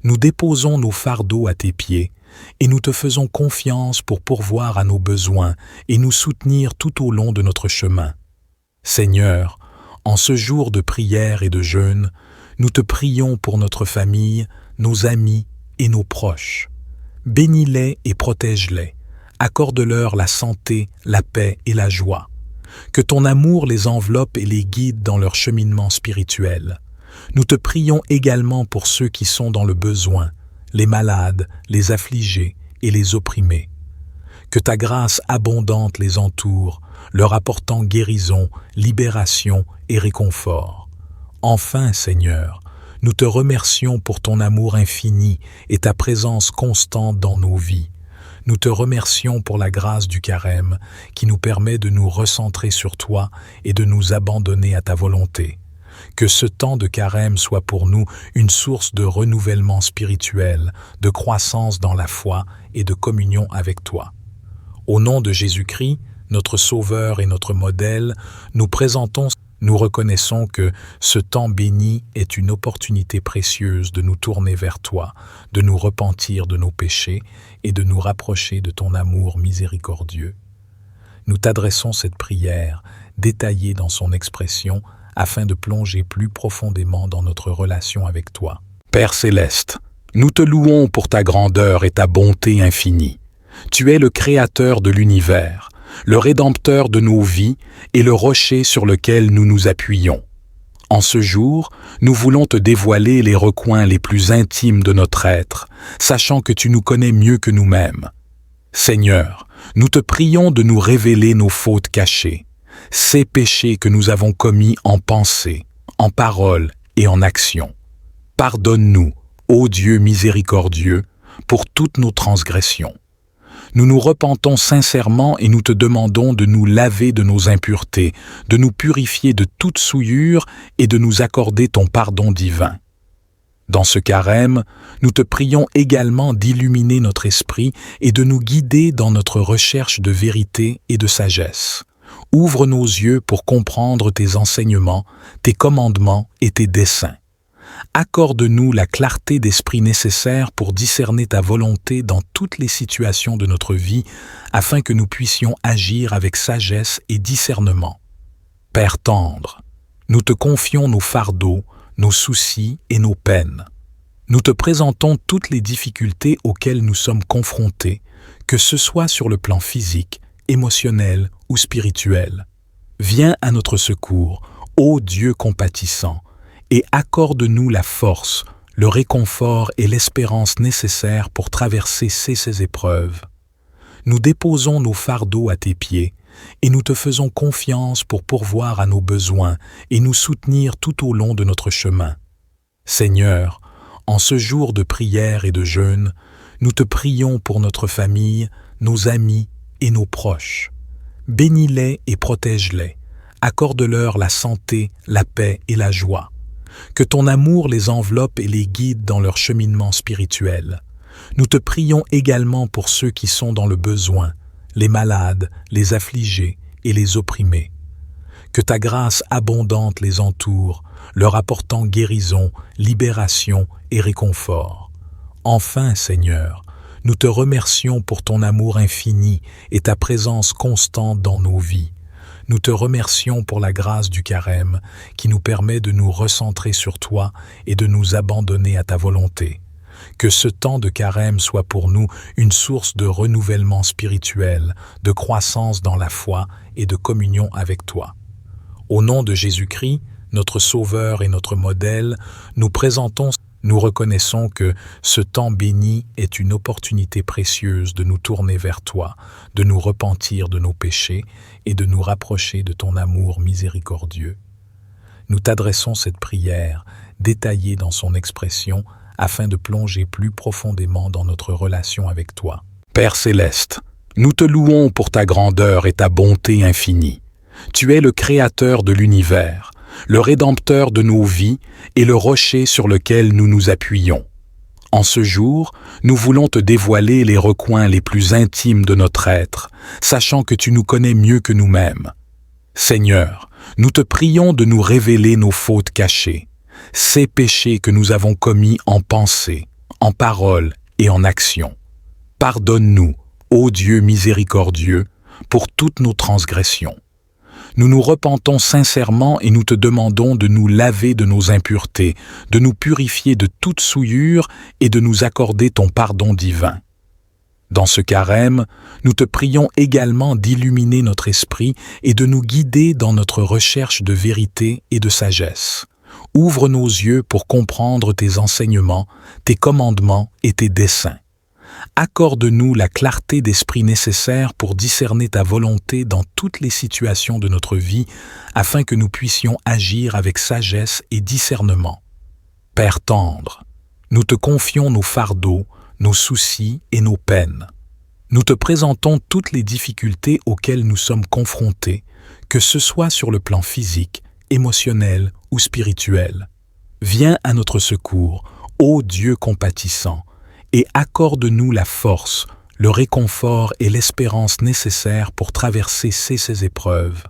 Nous déposons nos fardeaux à tes pieds, et nous te faisons confiance pour pourvoir à nos besoins et nous soutenir tout au long de notre chemin. Seigneur, en ce jour de prière et de jeûne, nous te prions pour notre famille, nos amis et nos proches. Bénis-les et protège-les. Accorde-leur la santé, la paix et la joie. Que ton amour les enveloppe et les guide dans leur cheminement spirituel. Nous te prions également pour ceux qui sont dans le besoin, les malades, les affligés et les opprimés. Que ta grâce abondante les entoure, leur apportant guérison, libération et réconfort. Enfin, Seigneur, nous te remercions pour ton amour infini et ta présence constante dans nos vies. Nous te remercions pour la grâce du carême qui nous permet de nous recentrer sur toi et de nous abandonner à ta volonté. Que ce temps de carême soit pour nous une source de renouvellement spirituel, de croissance dans la foi et de communion avec toi. Au nom de Jésus-Christ, notre Sauveur et notre modèle, nous reconnaissons que ce temps béni est une opportunité précieuse de nous tourner vers toi, de nous repentir de nos péchés et de nous rapprocher de ton amour miséricordieux. Nous t'adressons cette prière, détaillée dans son expression, afin de plonger plus profondément dans notre relation avec toi. Père céleste, nous te louons pour ta grandeur et ta bonté infinie. Tu es le Créateur de l'univers, le Rédempteur de nos vies et le rocher sur lequel nous nous appuyons. En ce jour, nous voulons te dévoiler les recoins les plus intimes de notre être, sachant que tu nous connais mieux que nous-mêmes. Seigneur, nous te prions de nous révéler nos fautes cachées, ces péchés que nous avons commis en pensée, en parole et en action. Pardonne-nous, ô Dieu miséricordieux, pour toutes nos transgressions. Nous nous repentons sincèrement et nous te demandons de nous laver de nos impuretés, de nous purifier de toute souillure et de nous accorder ton pardon divin. Dans ce carême, nous te prions également d'illuminer notre esprit et de nous guider dans notre recherche de vérité et de sagesse. Ouvre nos yeux pour comprendre tes enseignements, tes commandements et tes desseins. Accorde-nous la clarté d'esprit nécessaire pour discerner ta volonté dans toutes les situations de notre vie, afin que nous puissions agir avec sagesse et discernement. Père tendre, nous te confions nos fardeaux, nos soucis et nos peines. Nous te présentons toutes les difficultés auxquelles nous sommes confrontés, que ce soit sur le plan physique, émotionnel ou spirituel. Viens à notre secours, ô Dieu compatissant, et accorde-nous la force, le réconfort et l'espérance nécessaires pour traverser ces épreuves. Nous déposons nos fardeaux à tes pieds, et nous te faisons confiance pour pourvoir à nos besoins et nous soutenir tout au long de notre chemin. Seigneur, en ce jour de prière et de jeûne, nous te prions pour notre famille, nos amis et nos proches. Bénis-les et protège-les. Accorde-leur la santé, la paix et la joie. Que ton amour les enveloppe et les guide dans leur cheminement spirituel. Nous te prions également pour ceux qui sont dans le besoin, les malades, les affligés et les opprimés. Que ta grâce abondante les entoure, leur apportant guérison, libération et réconfort. Enfin, Seigneur, nous te remercions pour ton amour infini et ta présence constante dans nos vies. Nous te remercions pour la grâce du carême qui nous permet de nous recentrer sur toi et de nous abandonner à ta volonté. Que ce temps de carême soit pour nous une source de renouvellement spirituel, de croissance dans la foi et de communion avec toi. Au nom de Jésus-Christ, notre Sauveur et notre modèle, nous reconnaissons que ce temps béni est une opportunité précieuse de nous tourner vers toi, de nous repentir de nos péchés et de nous rapprocher de ton amour miséricordieux. Nous t'adressons cette prière, détaillée dans son expression, afin de plonger plus profondément dans notre relation avec toi. Père céleste, Nous te louons pour ta grandeur et ta bonté infinie. Tu es le Créateur de l'univers, le Rédempteur de nos vies et le rocher sur lequel nous nous appuyons. En ce jour, nous voulons te dévoiler les recoins les plus intimes de notre être, sachant que tu nous connais mieux que nous-mêmes. Seigneur, nous te prions de nous révéler nos fautes cachées, ces péchés que nous avons commis en pensée, en parole et en action. Pardonne-nous, ô Dieu miséricordieux, pour toutes nos transgressions. Nous nous repentons sincèrement et nous te demandons de nous laver de nos impuretés, de nous purifier de toute souillure et de nous accorder ton pardon divin. Dans ce carême, nous te prions également d'illuminer notre esprit et de nous guider dans notre recherche de vérité et de sagesse. Ouvre nos yeux pour comprendre tes enseignements, tes commandements et tes desseins. Accorde-nous la clarté d'esprit nécessaire pour discerner ta volonté dans toutes les situations de notre vie, afin que nous puissions agir avec sagesse et discernement. Père tendre, nous te confions nos fardeaux, nos soucis et nos peines. Nous te présentons toutes les difficultés auxquelles nous sommes confrontés, que ce soit sur le plan physique, émotionnel ou spirituel. Viens à notre secours, ô Dieu compatissant, et accorde-nous la force, le réconfort et l'espérance nécessaires pour traverser ces épreuves.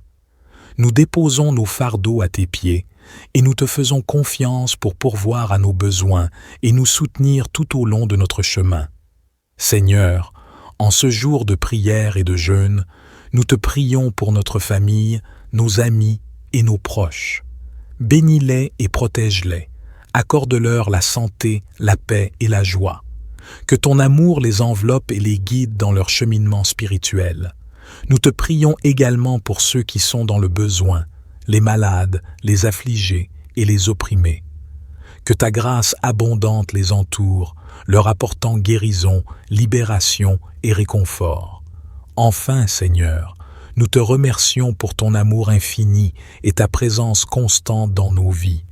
Nous déposons nos fardeaux à tes pieds et nous te faisons confiance pour pourvoir à nos besoins et nous soutenir tout au long de notre chemin. Seigneur, en ce jour de prière et de jeûne, nous te prions pour notre famille, nos amis et nos proches. Bénis-les et protège-les. Accorde-leur la santé, la paix et la joie. Que ton amour les enveloppe et les guide dans leur cheminement spirituel. Nous te prions également pour ceux qui sont dans le besoin, les malades, les affligés et les opprimés. Que ta grâce abondante les entoure, leur apportant guérison, libération et réconfort. Enfin, Seigneur, nous te remercions pour ton amour infini et ta présence constante dans nos vies.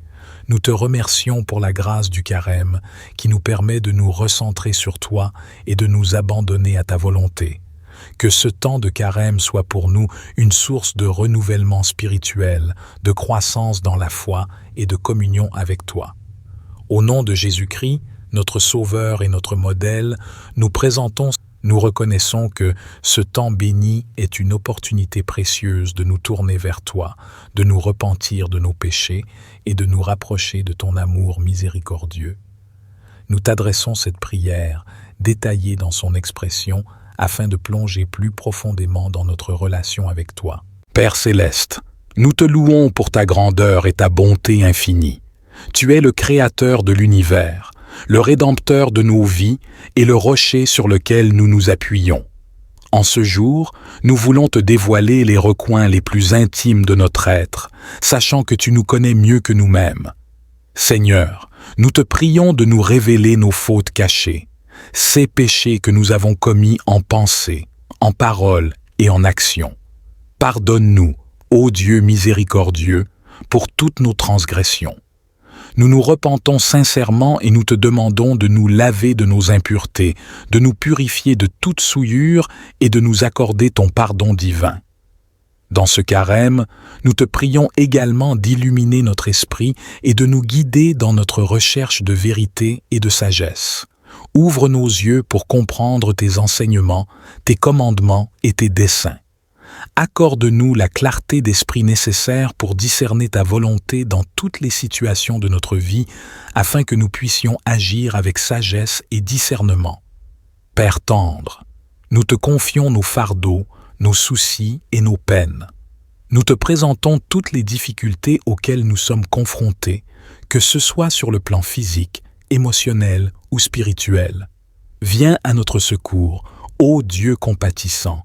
Nous te remercions pour la grâce du carême qui nous permet de nous recentrer sur toi et de nous abandonner à ta volonté. Que ce temps de carême soit pour nous une source de renouvellement spirituel, de croissance dans la foi et de communion avec toi. Au nom de Jésus-Christ, notre Sauveur et notre modèle, nous reconnaissons que ce temps béni est une opportunité précieuse de nous tourner vers toi, de nous repentir de nos péchés et de nous rapprocher de ton amour miséricordieux. Nous t'adressons cette prière, détaillée dans son expression, afin de plonger plus profondément dans notre relation avec toi. Père céleste, nous te louons pour ta grandeur et ta bonté infinie. Tu es le Créateur de l'univers, le Rédempteur de nos vies et le rocher sur lequel nous nous appuyons. En ce jour, nous voulons te dévoiler les recoins les plus intimes de notre être, sachant que tu nous connais mieux que nous-mêmes. Seigneur, nous te prions de nous révéler nos fautes cachées, ces péchés que nous avons commis en pensée, en parole et en action. Pardonne-nous, ô Dieu miséricordieux, pour toutes nos transgressions. Nous nous repentons sincèrement et nous te demandons de nous laver de nos impuretés, de nous purifier de toute souillure et de nous accorder ton pardon divin. Dans ce carême, nous te prions également d'illuminer notre esprit et de nous guider dans notre recherche de vérité et de sagesse. Ouvre nos yeux pour comprendre tes enseignements, tes commandements et tes desseins. Accorde-nous la clarté d'esprit nécessaire pour discerner ta volonté dans toutes les situations de notre vie, afin que nous puissions agir avec sagesse et discernement. Père tendre, nous te confions nos fardeaux, nos soucis et nos peines. Nous te présentons toutes les difficultés auxquelles nous sommes confrontés, que ce soit sur le plan physique, émotionnel ou spirituel. Viens à notre secours, ô Dieu compatissant,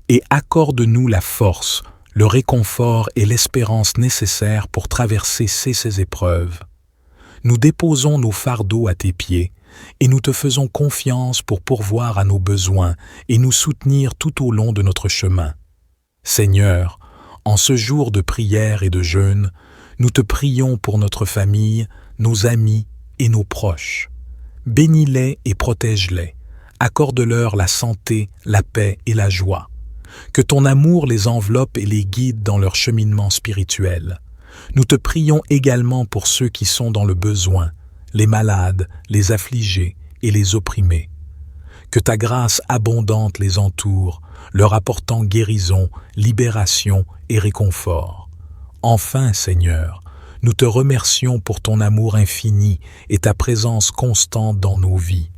et accorde-nous la force, le réconfort et l'espérance nécessaires pour traverser ces épreuves. Nous déposons nos fardeaux à tes pieds et nous te faisons confiance pour pourvoir à nos besoins et nous soutenir tout au long de notre chemin. Seigneur, en ce jour de prière et de jeûne, nous te prions pour notre famille, nos amis et nos proches. Bénis-les et protège-les. accorde-leur la santé, la paix et la joie. Que ton amour les enveloppe et les guide dans leur cheminement spirituel. Nous te prions également pour ceux qui sont dans le besoin, les malades, les affligés et les opprimés. Que ta grâce abondante les entoure, leur apportant guérison, libération et réconfort. Enfin, Seigneur, nous te remercions pour ton amour infini et ta présence constante dans nos vies.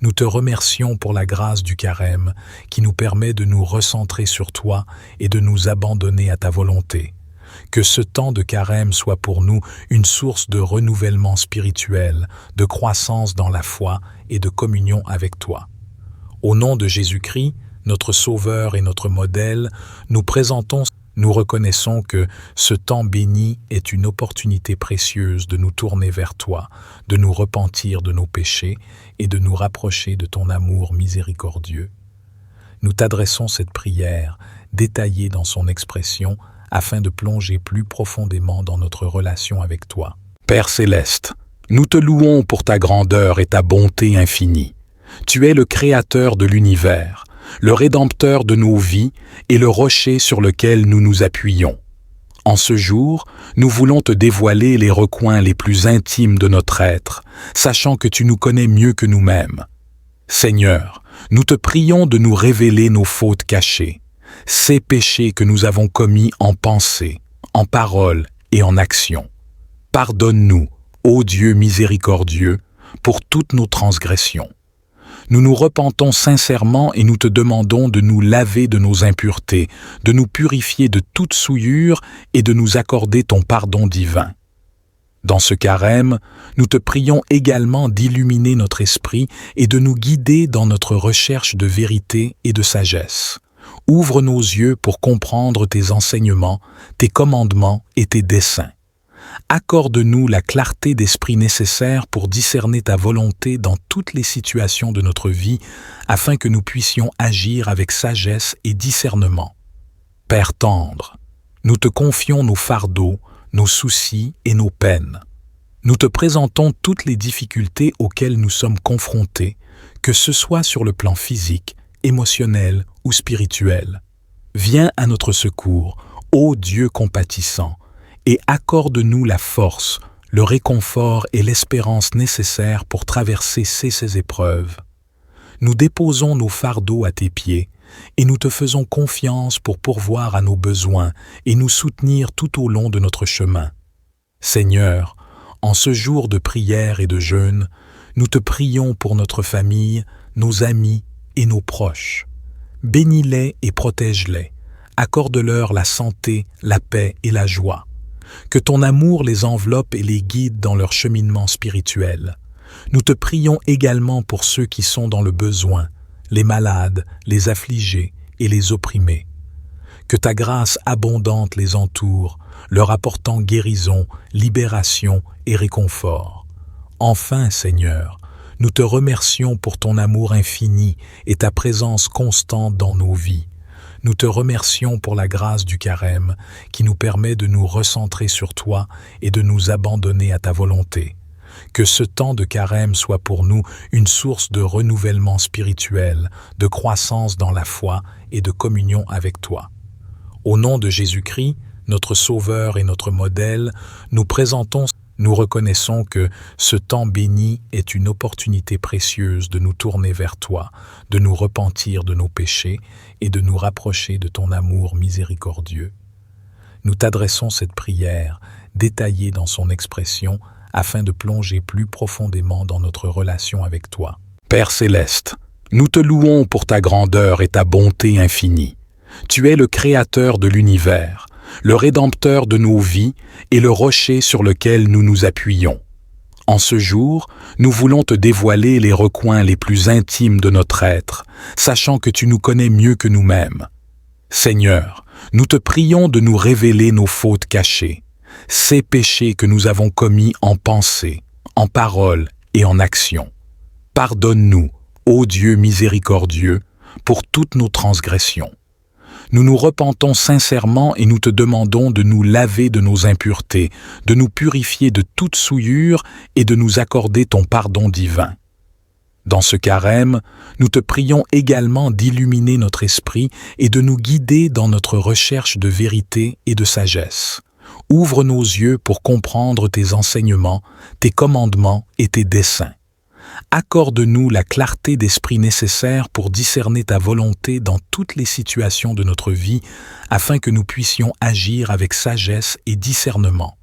Nous te remercions pour la grâce du carême qui nous permet de nous recentrer sur toi et de nous abandonner à ta volonté. Que ce temps de carême soit pour nous une source de renouvellement spirituel, de croissance dans la foi et de communion avec toi. Au nom de Jésus-Christ, notre Sauveur et notre modèle, nous reconnaissons que ce temps béni est une opportunité précieuse de nous tourner vers toi, de nous repentir de nos péchés et de nous rapprocher de ton amour miséricordieux. Nous t'adressons cette prière, détaillée dans son expression, afin de plonger plus profondément dans notre relation avec toi. Père céleste, nous te louons pour ta grandeur et ta bonté infinie. Tu es le Créateur de l'univers, le Rédempteur de nos vies et le rocher sur lequel nous nous appuyons. En ce jour, nous voulons te dévoiler les recoins les plus intimes de notre être, sachant que tu nous connais mieux que nous-mêmes. Seigneur, nous te prions de nous révéler nos fautes cachées, ces péchés que nous avons commis en pensée, en parole et en action. Pardonne-nous, ô Dieu miséricordieux, pour toutes nos transgressions. Nous nous repentons sincèrement et nous te demandons de nous laver de nos impuretés, de nous purifier de toute souillure et de nous accorder ton pardon divin. Dans ce carême, nous te prions également d'illuminer notre esprit et de nous guider dans notre recherche de vérité et de sagesse. Ouvre nos yeux pour comprendre tes enseignements, tes commandements et tes desseins. Accorde-nous la clarté d'esprit nécessaire pour discerner ta volonté dans toutes les situations de notre vie, afin que nous puissions agir avec sagesse et discernement. Père tendre, nous te confions nos fardeaux, nos soucis et nos peines. Nous te présentons toutes les difficultés auxquelles nous sommes confrontés, que ce soit sur le plan physique, émotionnel ou spirituel. Viens à notre secours, ô Dieu compatissant, et accorde-nous la force, le réconfort et l'espérance nécessaires pour traverser ces épreuves. Nous déposons nos fardeaux à tes pieds et nous te faisons confiance pour pourvoir à nos besoins et nous soutenir tout au long de notre chemin. Seigneur, en ce jour de prière et de jeûne, nous te prions pour notre famille, nos amis et nos proches. Bénis-les et protège-les. Accorde-leur la santé, la paix et la joie. Que ton amour les enveloppe et les guide dans leur cheminement spirituel. Nous te prions également pour ceux qui sont dans le besoin, les malades, les affligés et les opprimés. Que ta grâce abondante les entoure, leur apportant guérison, libération et réconfort. Enfin, Seigneur, nous te remercions pour ton amour infini et ta présence constante dans nos vies. Nous te remercions pour la grâce du carême qui nous permet de nous recentrer sur toi et de nous abandonner à ta volonté. Que ce temps de carême soit pour nous une source de renouvellement spirituel, de croissance dans la foi et de communion avec toi. Au nom de Jésus-Christ, notre Sauveur et notre modèle, nous reconnaissons que ce temps béni est une opportunité précieuse de nous tourner vers toi, de nous repentir de nos péchés et de nous rapprocher de ton amour miséricordieux. Nous t'adressons cette prière, détaillée dans son expression, afin de plonger plus profondément dans notre relation avec toi. Père céleste, nous te louons pour ta grandeur et ta bonté infinie. Tu es le Créateur de l'univers, le Rédempteur de nos vies et le rocher sur lequel nous nous appuyons. En ce jour, nous voulons te dévoiler les recoins les plus intimes de notre être, sachant que tu nous connais mieux que nous-mêmes. Seigneur, nous te prions de nous révéler nos fautes cachées, ces péchés que nous avons commis en pensée, en parole et en action. Pardonne-nous, ô Dieu miséricordieux, pour toutes nos transgressions. Nous nous repentons sincèrement et nous te demandons de nous laver de nos impuretés, de nous purifier de toute souillure et de nous accorder ton pardon divin. Dans ce carême, nous te prions également d'illuminer notre esprit et de nous guider dans notre recherche de vérité et de sagesse. Ouvre nos yeux pour comprendre tes enseignements, tes commandements et tes desseins. Accorde-nous la clarté d'esprit nécessaire pour discerner ta volonté dans toutes les situations de notre vie, afin que nous puissions agir avec sagesse et discernement.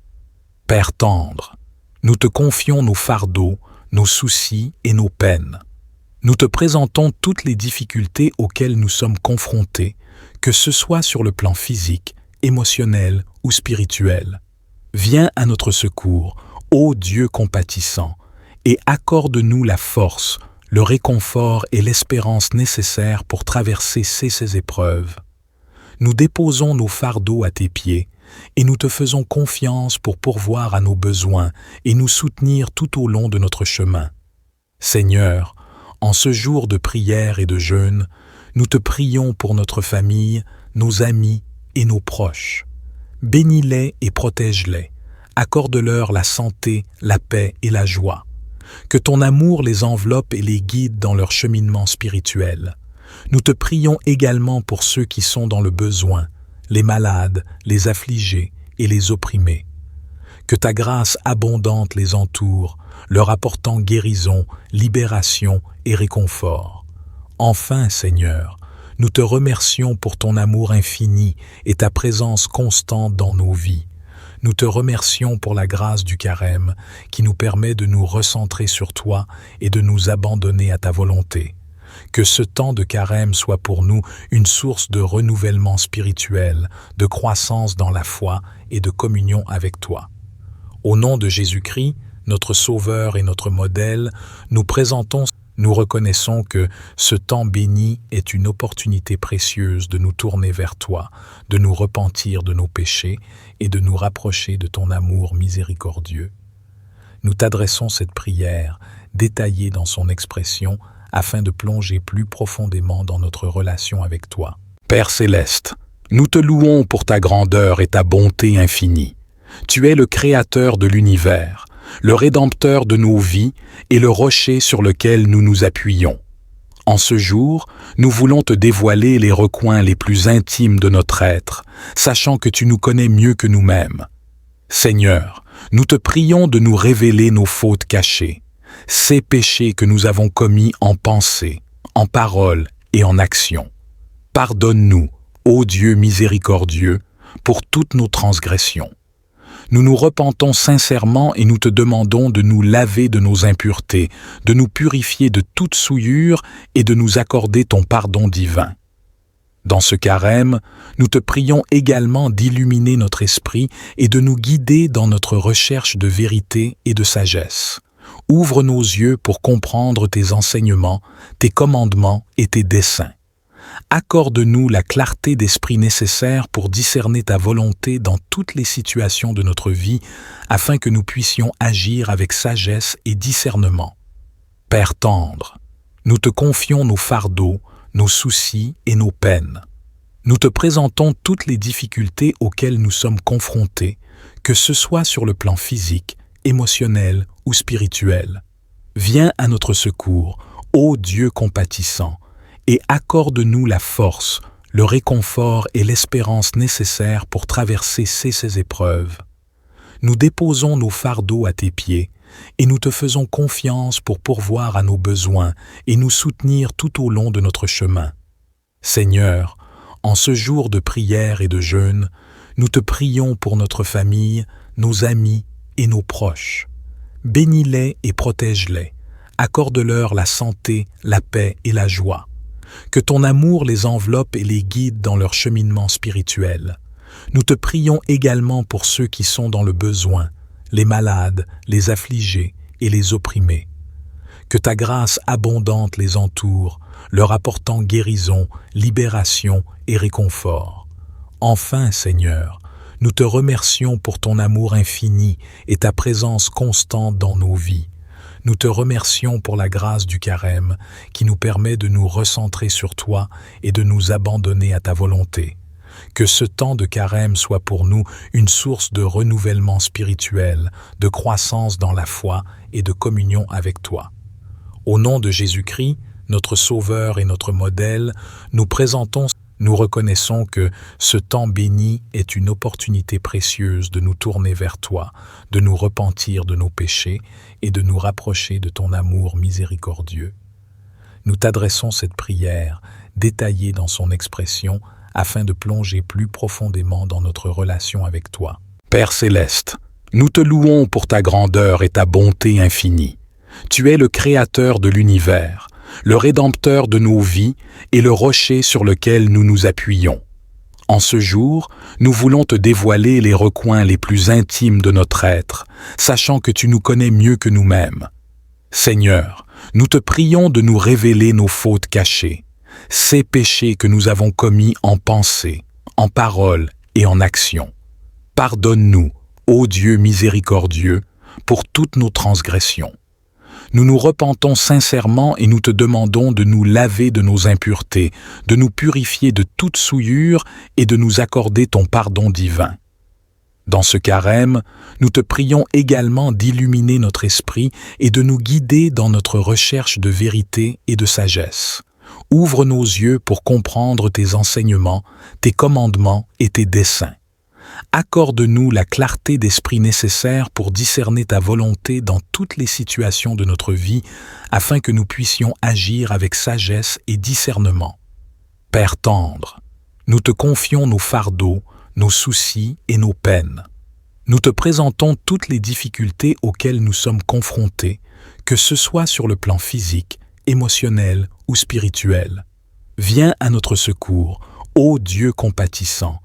Père tendre, nous te confions nos fardeaux, nos soucis et nos peines. Nous te présentons toutes les difficultés auxquelles nous sommes confrontés, que ce soit sur le plan physique, émotionnel ou spirituel. Viens à notre secours, ô Dieu compatissant, et accorde-nous la force, le réconfort et l'espérance nécessaires pour traverser ces épreuves. Nous déposons nos fardeaux à tes pieds, et nous te faisons confiance pour pourvoir à nos besoins et nous soutenir tout au long de notre chemin. Seigneur, en ce jour de prière et de jeûne, nous te prions pour notre famille, nos amis et nos proches. Bénis-les et protège-les. Accorde-leur la santé, la paix et la joie. Que ton amour les enveloppe et les guide dans leur cheminement spirituel. Nous te prions également pour ceux qui sont dans le besoin, les malades, les affligés et les opprimés. Que ta grâce abondante les entoure, leur apportant guérison, libération et réconfort. Enfin, Seigneur, nous te remercions pour ton amour infini et ta présence constante dans nos vies. Nous te remercions pour la grâce du carême qui nous permet de nous recentrer sur toi et de nous abandonner à ta volonté. Que ce temps de carême soit pour nous une source de renouvellement spirituel, de croissance dans la foi et de communion avec toi. Au nom de Jésus-Christ, notre Sauveur et notre modèle, nous reconnaissons que ce temps béni est une opportunité précieuse de nous tourner vers toi, de nous repentir de nos péchés et de nous rapprocher de ton amour miséricordieux. Nous t'adressons cette prière, détaillée dans son expression, afin de plonger plus profondément dans notre relation avec toi. Père céleste, nous te louons pour ta grandeur et ta bonté infinie. Tu es le Créateur de l'univers, le Rédempteur de nos vies et le rocher sur lequel nous nous appuyons. En ce jour, nous voulons te dévoiler les recoins les plus intimes de notre être, sachant que tu nous connais mieux que nous-mêmes. Seigneur, nous te prions de nous révéler nos fautes cachées, ces péchés que nous avons commis en pensée, en parole et en action. Pardonne-nous, ô Dieu miséricordieux, pour toutes nos transgressions. Nous nous repentons sincèrement et nous te demandons de nous laver de nos impuretés, de nous purifier de toute souillure et de nous accorder ton pardon divin. Dans ce carême, nous te prions également d'illuminer notre esprit et de nous guider dans notre recherche de vérité et de sagesse. Ouvre nos yeux pour comprendre tes enseignements, tes commandements et tes desseins. Accorde-nous la clarté d'esprit nécessaire pour discerner ta volonté dans toutes les situations de notre vie, afin que nous puissions agir avec sagesse et discernement. Père tendre, nous te confions nos fardeaux, nos soucis et nos peines. Nous te présentons toutes les difficultés auxquelles nous sommes confrontés, que ce soit sur le plan physique, émotionnel ou spirituel. Viens à notre secours, ô Dieu compatissant, et accorde-nous la force, le réconfort et l'espérance nécessaires pour traverser ces épreuves. Nous déposons nos fardeaux à tes pieds, et nous te faisons confiance pour pourvoir à nos besoins et nous soutenir tout au long de notre chemin. Seigneur, en ce jour de prière et de jeûne, nous te prions pour notre famille, nos amis et nos proches. Bénis-les et protège-les. Accorde-leur la santé, la paix et la joie. Que ton amour les enveloppe et les guide dans leur cheminement spirituel. Nous te prions également pour ceux qui sont dans le besoin, les malades, les affligés et les opprimés. Que ta grâce abondante les entoure, leur apportant guérison, libération et réconfort. Enfin, Seigneur, nous te remercions pour ton amour infini et ta présence constante dans nos vies. Nous te remercions pour la grâce du carême qui nous permet de nous recentrer sur toi et de nous abandonner à ta volonté. Que ce temps de carême soit pour nous une source de renouvellement spirituel, de croissance dans la foi et de communion avec toi. Au nom de Jésus-Christ, notre Sauveur et notre modèle, nous reconnaissons que ce temps béni est une opportunité précieuse de nous tourner vers toi, de nous repentir de nos péchés et de nous rapprocher de ton amour miséricordieux. Nous t'adressons cette prière, détaillée dans son expression, afin de plonger plus profondément dans notre relation avec toi. Père céleste, nous te louons pour ta grandeur et ta bonté infinie. Tu es le Créateur de l'univers, le Rédempteur de nos vies et le rocher sur lequel nous nous appuyons. En ce jour, nous voulons te dévoiler les recoins les plus intimes de notre être, sachant que tu nous connais mieux que nous-mêmes. Seigneur, nous te prions de nous révéler nos fautes cachées, ces péchés que nous avons commis en pensée, en parole et en action. Pardonne-nous, ô Dieu miséricordieux, pour toutes nos transgressions. Nous nous repentons sincèrement et nous te demandons de nous laver de nos impuretés, de nous purifier de toute souillure et de nous accorder ton pardon divin. Dans ce carême, nous te prions également d'illuminer notre esprit et de nous guider dans notre recherche de vérité et de sagesse. Ouvre nos yeux pour comprendre tes enseignements, tes commandements et tes desseins. Accorde-nous la clarté d'esprit nécessaire pour discerner ta volonté dans toutes les situations de notre vie, afin que nous puissions agir avec sagesse et discernement. Père tendre, nous te confions nos fardeaux, nos soucis et nos peines. Nous te présentons toutes les difficultés auxquelles nous sommes confrontés, que ce soit sur le plan physique, émotionnel ou spirituel. Viens à notre secours, ô Dieu compatissant,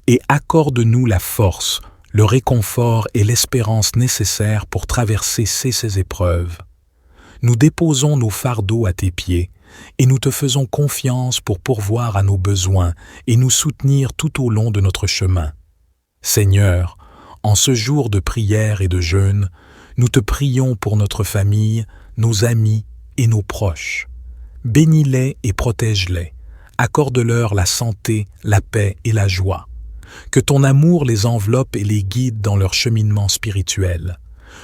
et accorde-nous la force, le réconfort et l'espérance nécessaires pour traverser ces épreuves. Nous déposons nos fardeaux à tes pieds et nous te faisons confiance pour pourvoir à nos besoins et nous soutenir tout au long de notre chemin. Seigneur, en ce jour de prière et de jeûne, nous te prions pour notre famille, nos amis et nos proches. Bénis-les et protège-les. Accorde-leur la santé, la paix et la joie. Que ton amour les enveloppe et les guide dans leur cheminement spirituel.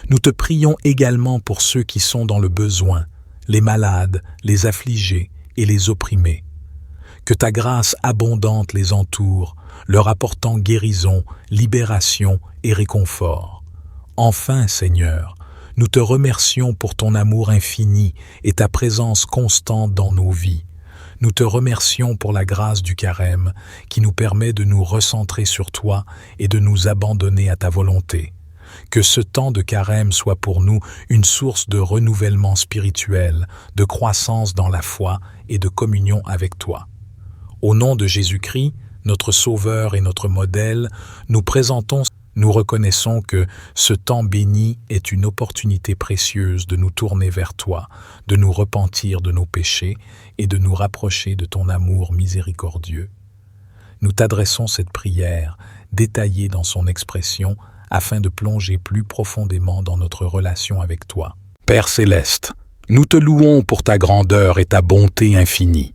Nous te prions également pour ceux qui sont dans le besoin, les malades, les affligés et les opprimés. Que ta grâce abondante les entoure, leur apportant guérison, libération et réconfort. Enfin, Seigneur, nous te remercions pour ton amour infini et ta présence constante dans nos vies. Nous te remercions pour la grâce du carême qui nous permet de nous recentrer sur toi et de nous abandonner à ta volonté. Que ce temps de carême soit pour nous une source de renouvellement spirituel, de croissance dans la foi et de communion avec toi. Au nom de Jésus-Christ, notre Sauveur et notre modèle, nous reconnaissons que ce temps béni est une opportunité précieuse de nous tourner vers toi, de nous repentir de nos péchés et de nous rapprocher de ton amour miséricordieux. Nous t'adressons cette prière, détaillée dans son expression, afin de plonger plus profondément dans notre relation avec toi. Père céleste, nous te louons pour ta grandeur et ta bonté infinie.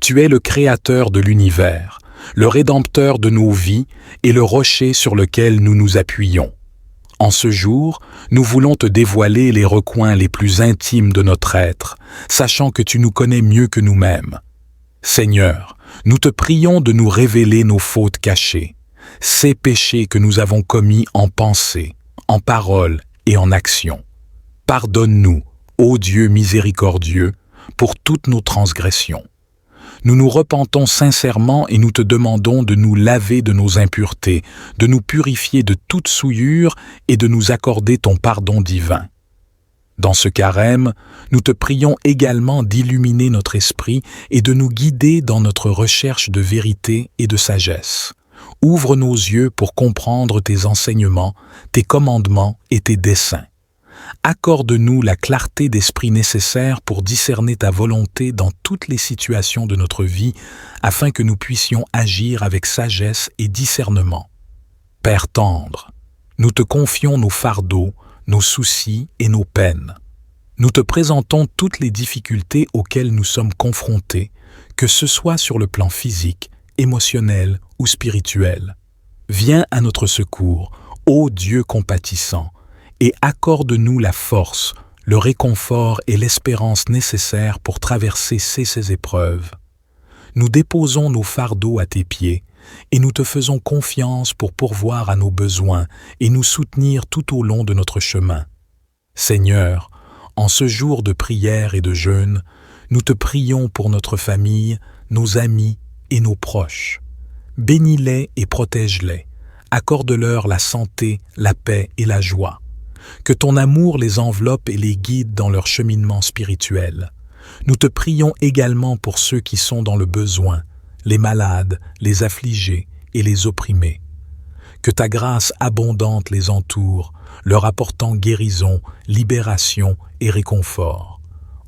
Tu es le Créateur de l'univers, le Rédempteur de nos vies et le rocher sur lequel nous nous appuyons. En ce jour, nous voulons te dévoiler les recoins les plus intimes de notre être, sachant que tu nous connais mieux que nous-mêmes. Seigneur, nous te prions de nous révéler nos fautes cachées, ces péchés que nous avons commis en pensée, en parole et en action. Pardonne-nous, ô Dieu miséricordieux, pour toutes nos transgressions. Nous nous repentons sincèrement et nous te demandons de nous laver de nos impuretés, de nous purifier de toute souillure et de nous accorder ton pardon divin. Dans ce carême, nous te prions également d'illuminer notre esprit et de nous guider dans notre recherche de vérité et de sagesse. Ouvre nos yeux pour comprendre tes enseignements, tes commandements et tes desseins. Accorde-nous la clarté d'esprit nécessaire pour discerner ta volonté dans toutes les situations de notre vie, afin que nous puissions agir avec sagesse et discernement. Père tendre, nous te confions nos fardeaux, nos soucis et nos peines. Nous te présentons toutes les difficultés auxquelles nous sommes confrontés, que ce soit sur le plan physique, émotionnel ou spirituel. Viens à notre secours, ô Dieu compatissant, et accorde-nous la force, le réconfort et l'espérance nécessaires pour traverser ces épreuves. Nous déposons nos fardeaux à tes pieds et nous te faisons confiance pour pourvoir à nos besoins et nous soutenir tout au long de notre chemin. Seigneur, en ce jour de prière et de jeûne, nous te prions pour notre famille, nos amis et nos proches. Bénis-les et protège-les. Accorde-leur la santé, la paix et la joie. Que ton amour les enveloppe et les guide dans leur cheminement spirituel. Nous te prions également pour ceux qui sont dans le besoin, les malades, les affligés et les opprimés. Que ta grâce abondante les entoure, leur apportant guérison, libération et réconfort.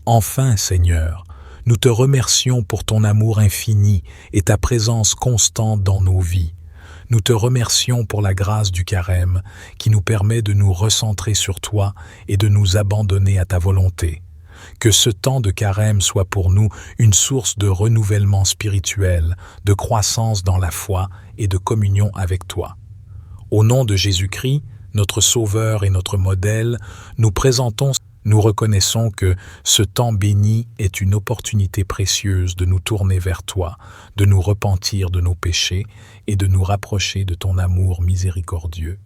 Enfin, Seigneur, nous te remercions pour ton amour infini et ta présence constante dans nos vies. Nous te remercions pour la grâce du carême qui nous permet de nous recentrer sur toi et de nous abandonner à ta volonté. Que ce temps de carême soit pour nous une source de renouvellement spirituel, de croissance dans la foi et de communion avec toi. Au nom de Jésus-Christ, notre Sauveur et notre modèle, nous reconnaissons que ce temps béni est une opportunité précieuse de nous tourner vers toi, de nous repentir de nos péchés et de nous rapprocher de ton amour miséricordieux.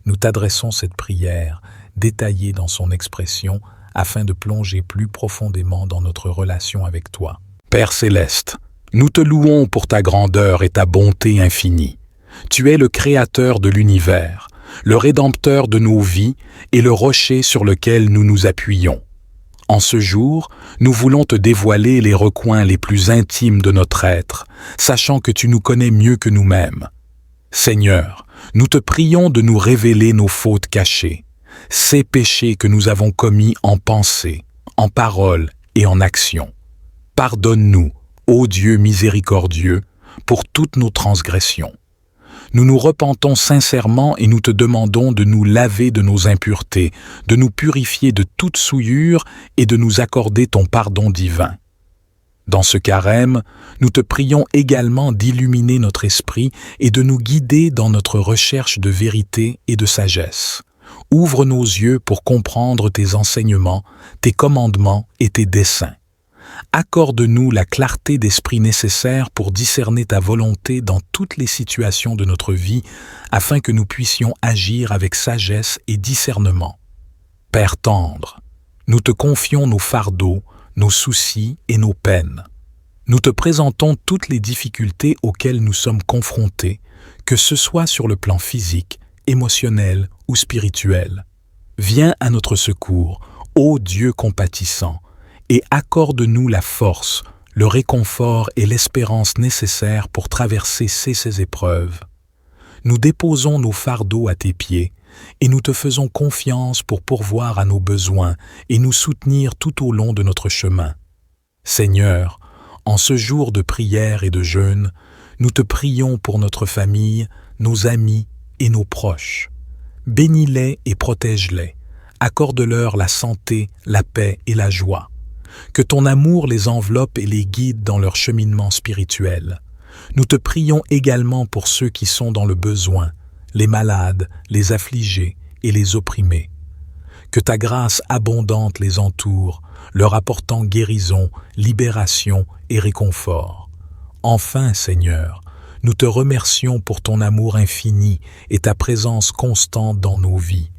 Nous t'adressons cette prière, détaillée dans son expression, afin de plonger plus profondément dans notre relation avec toi. Père céleste, nous te louons pour ta grandeur et ta bonté infinie. Tu es le Créateur de l'univers, le Rédempteur de nos vies et le rocher sur lequel nous nous appuyons. En ce jour, nous voulons te dévoiler les recoins les plus intimes de notre être, sachant que tu nous connais mieux que nous-mêmes. Seigneur, nous te prions de nous révéler nos fautes cachées, ces péchés que nous avons commis en pensée, en parole et en action. Pardonne-nous, ô Dieu miséricordieux, pour toutes nos transgressions. Nous nous repentons sincèrement et nous te demandons de nous laver de nos impuretés, de nous purifier de toute souillure et de nous accorder ton pardon divin. Dans ce carême, nous te prions également d'illuminer notre esprit et de nous guider dans notre recherche de vérité et de sagesse. Ouvre nos yeux pour comprendre tes enseignements, tes commandements et tes desseins. Accorde-nous la clarté d'esprit nécessaire pour discerner ta volonté dans toutes les situations de notre vie, afin que nous puissions agir avec sagesse et discernement. Père tendre, nous te confions nos fardeaux, nos soucis et nos peines. Nous te présentons toutes les difficultés auxquelles nous sommes confrontés, que ce soit sur le plan physique, émotionnel ou spirituel. Viens à notre secours, ô Dieu compatissant, et accorde-nous la force, le réconfort et l'espérance nécessaires pour traverser ces épreuves. Nous déposons nos fardeaux à tes pieds et nous te faisons confiance pour pourvoir à nos besoins et nous soutenir tout au long de notre chemin. Seigneur, en ce jour de prière et de jeûne, nous te prions pour notre famille, nos amis et nos proches. Bénis-les et protège-les. Accorde-leur la santé, la paix et la joie. Que ton amour les enveloppe et les guide dans leur cheminement spirituel. Nous te prions également pour ceux qui sont dans le besoin, les malades, les affligés et les opprimés. Que ta grâce abondante les entoure, leur apportant guérison, libération et réconfort. Enfin, Seigneur, nous te remercions pour ton amour infini et ta présence constante dans nos vies.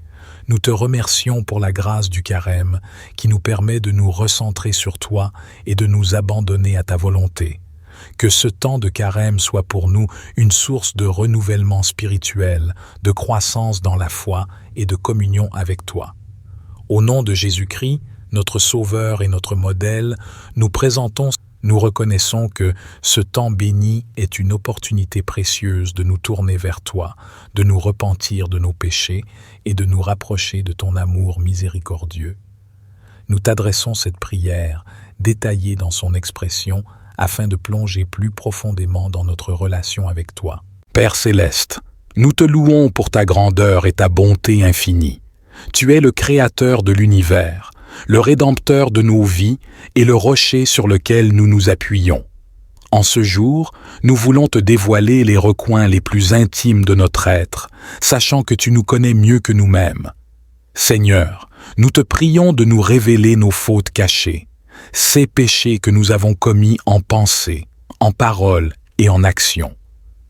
Nous te remercions pour la grâce du carême qui nous permet de nous recentrer sur toi et de nous abandonner à ta volonté. Que ce temps de carême soit pour nous une source de renouvellement spirituel, de croissance dans la foi et de communion avec toi. Au nom de Jésus-Christ, notre Sauveur et notre modèle, nous reconnaissons que ce temps béni est une opportunité précieuse de nous tourner vers toi, de nous repentir de nos péchés et de nous rapprocher de ton amour miséricordieux. Nous t'adressons cette prière, détaillée dans son expression, afin de plonger plus profondément dans notre relation avec toi. Père céleste, nous te louons pour ta grandeur et ta bonté infinie. Tu es le Créateur de l'univers, le Rédempteur de nos vies et le rocher sur lequel nous nous appuyons. En ce jour, nous voulons te dévoiler les recoins les plus intimes de notre être, sachant que tu nous connais mieux que nous-mêmes. Seigneur, Nous te prions de nous révéler nos fautes cachées, ces péchés que nous avons commis en pensée, en parole et en action.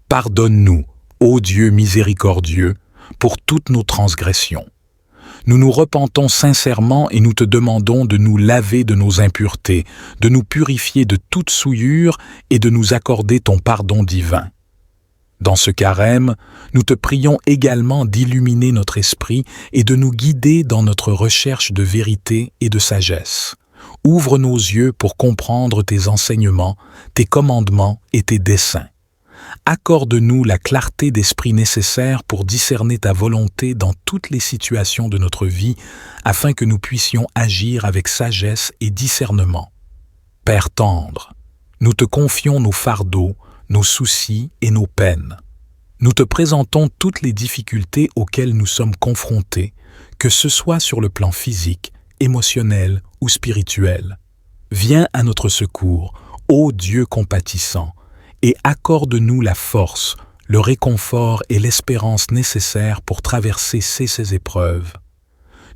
Pardonne-nous, ô Dieu miséricordieux, pour toutes nos transgressions. Nous nous repentons sincèrement et nous te demandons de nous laver de nos impuretés, de nous purifier de toute souillure et de nous accorder ton pardon divin. Dans ce carême, nous te prions également d'illuminer notre esprit et de nous guider dans notre recherche de vérité et de sagesse. Ouvre nos yeux pour comprendre tes enseignements, tes commandements et tes desseins. Accorde-nous la clarté d'esprit nécessaire pour discerner ta volonté dans toutes les situations de notre vie, afin que nous puissions agir avec sagesse et discernement. Père tendre, nous te confions nos fardeaux, nos soucis et nos peines. Nous te présentons toutes les difficultés auxquelles nous sommes confrontés, que ce soit sur le plan physique, émotionnel ou spirituel. Viens à notre secours, ô Dieu compatissant, et accorde-nous la force, le réconfort et l'espérance nécessaires pour traverser ces épreuves.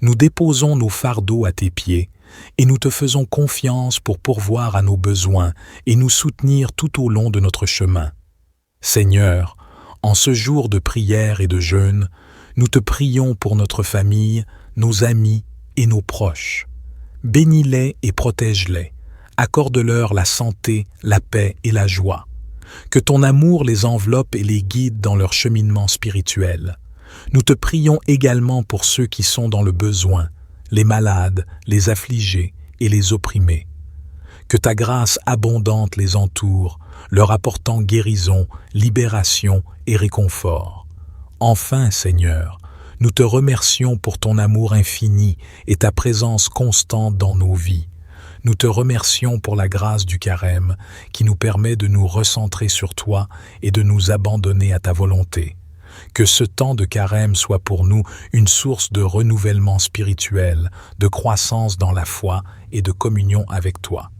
Nous déposons nos fardeaux à tes pieds et nous te faisons confiance pour pourvoir à nos besoins et nous soutenir tout au long de notre chemin. Seigneur, en ce jour de prière et de jeûne, nous te prions pour notre famille, nos amis et nos proches. Bénis-les et protège-les. Accorde-leur la santé, la paix et la joie. Que ton amour les enveloppe et les guide dans leur cheminement spirituel. Nous te prions également pour ceux qui sont dans le besoin, les malades, les affligés et les opprimés. Que ta grâce abondante les entoure, leur apportant guérison, libération et réconfort. Enfin, Seigneur, nous te remercions pour ton amour infini et ta présence constante dans nos vies. Nous te remercions pour la grâce du carême qui nous permet de nous recentrer sur toi et de nous abandonner à ta volonté. Que ce temps de carême soit pour nous une source de renouvellement spirituel, de croissance dans la foi et de communion avec toi.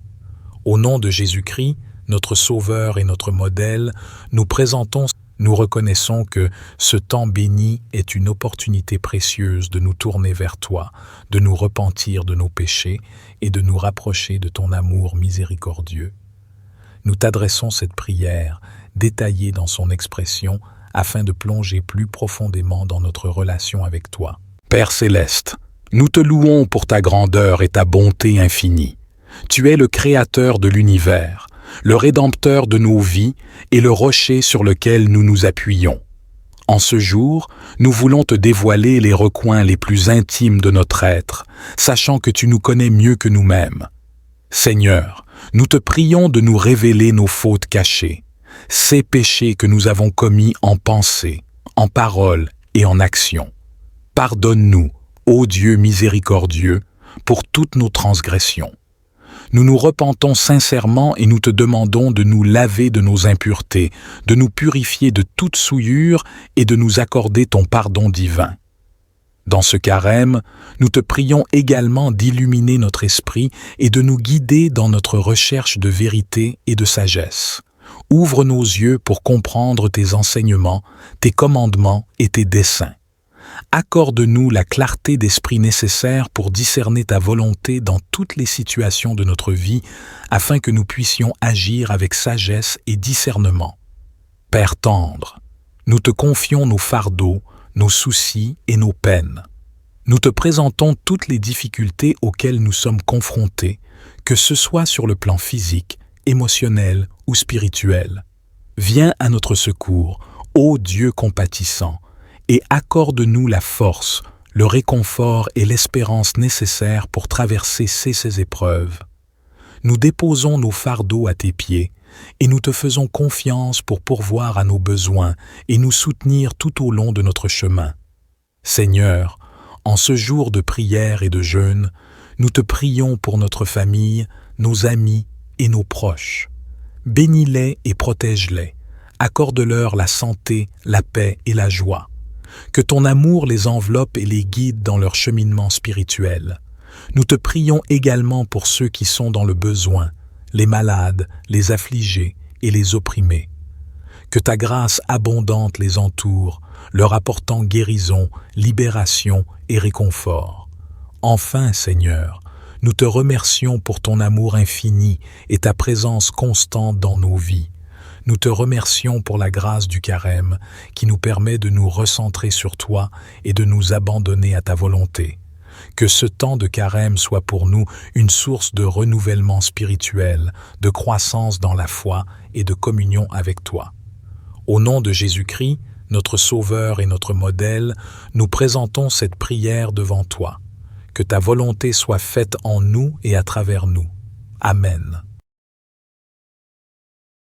Au nom de Jésus-Christ, notre Sauveur et notre modèle, nous reconnaissons que ce temps béni est une opportunité précieuse de nous tourner vers toi, de nous repentir de nos péchés et de nous rapprocher de ton amour miséricordieux. Nous t'adressons cette prière, détaillée dans son expression, afin de plonger plus profondément dans notre relation avec toi. Père céleste, nous te louons pour ta grandeur et ta bonté infinie. Tu es le Créateur de l'univers, le Rédempteur de nos vies et le rocher sur lequel nous nous appuyons. En ce jour, nous voulons te dévoiler les recoins les plus intimes de notre être, sachant que tu nous connais mieux que nous-mêmes. Seigneur, nous te prions de nous révéler nos fautes cachées, ces péchés que nous avons commis en pensée, en parole et en action. Pardonne-nous, ô Dieu miséricordieux, pour toutes nos transgressions. Nous nous repentons sincèrement et nous te demandons de nous laver de nos impuretés, de nous purifier de toute souillure et de nous accorder ton pardon divin. Dans ce carême, nous te prions également d'illuminer notre esprit et de nous guider dans notre recherche de vérité et de sagesse. Ouvre nos yeux pour comprendre tes enseignements, tes commandements et tes desseins. Accorde-nous la clarté d'esprit nécessaire pour discerner ta volonté dans toutes les situations de notre vie, afin que nous puissions agir avec sagesse et discernement. Père tendre, nous te confions nos fardeaux, nos soucis et nos peines. Nous te présentons toutes les difficultés auxquelles nous sommes confrontés, que ce soit sur le plan physique, émotionnel ou spirituel. Viens à notre secours, ô Dieu compatissant, et accorde-nous la force, le réconfort et l'espérance nécessaires pour traverser ces épreuves. Nous déposons nos fardeaux à tes pieds et nous te faisons confiance pour pourvoir à nos besoins et nous soutenir tout au long de notre chemin. Seigneur, en ce jour de prière et de jeûne, nous te prions pour notre famille, nos amis et nos proches. Bénis-les et protège-les. Accorde-leur la santé, la paix et la joie. Que ton amour les enveloppe et les guide dans leur cheminement spirituel. Nous te prions également pour ceux qui sont dans le besoin, les malades, les affligés et les opprimés. Que ta grâce abondante les entoure, leur apportant guérison, libération et réconfort. Enfin, Seigneur, nous te remercions pour ton amour infini et ta présence constante dans nos vies. Nous te remercions pour la grâce du carême qui nous permet de nous recentrer sur toi et de nous abandonner à ta volonté. Que ce temps de carême soit pour nous une source de renouvellement spirituel, de croissance dans la foi et de communion avec toi. Au nom de Jésus-Christ, notre Sauveur et notre modèle, nous présentons cette prière devant toi. Que ta volonté soit faite en nous et à travers nous. Amen.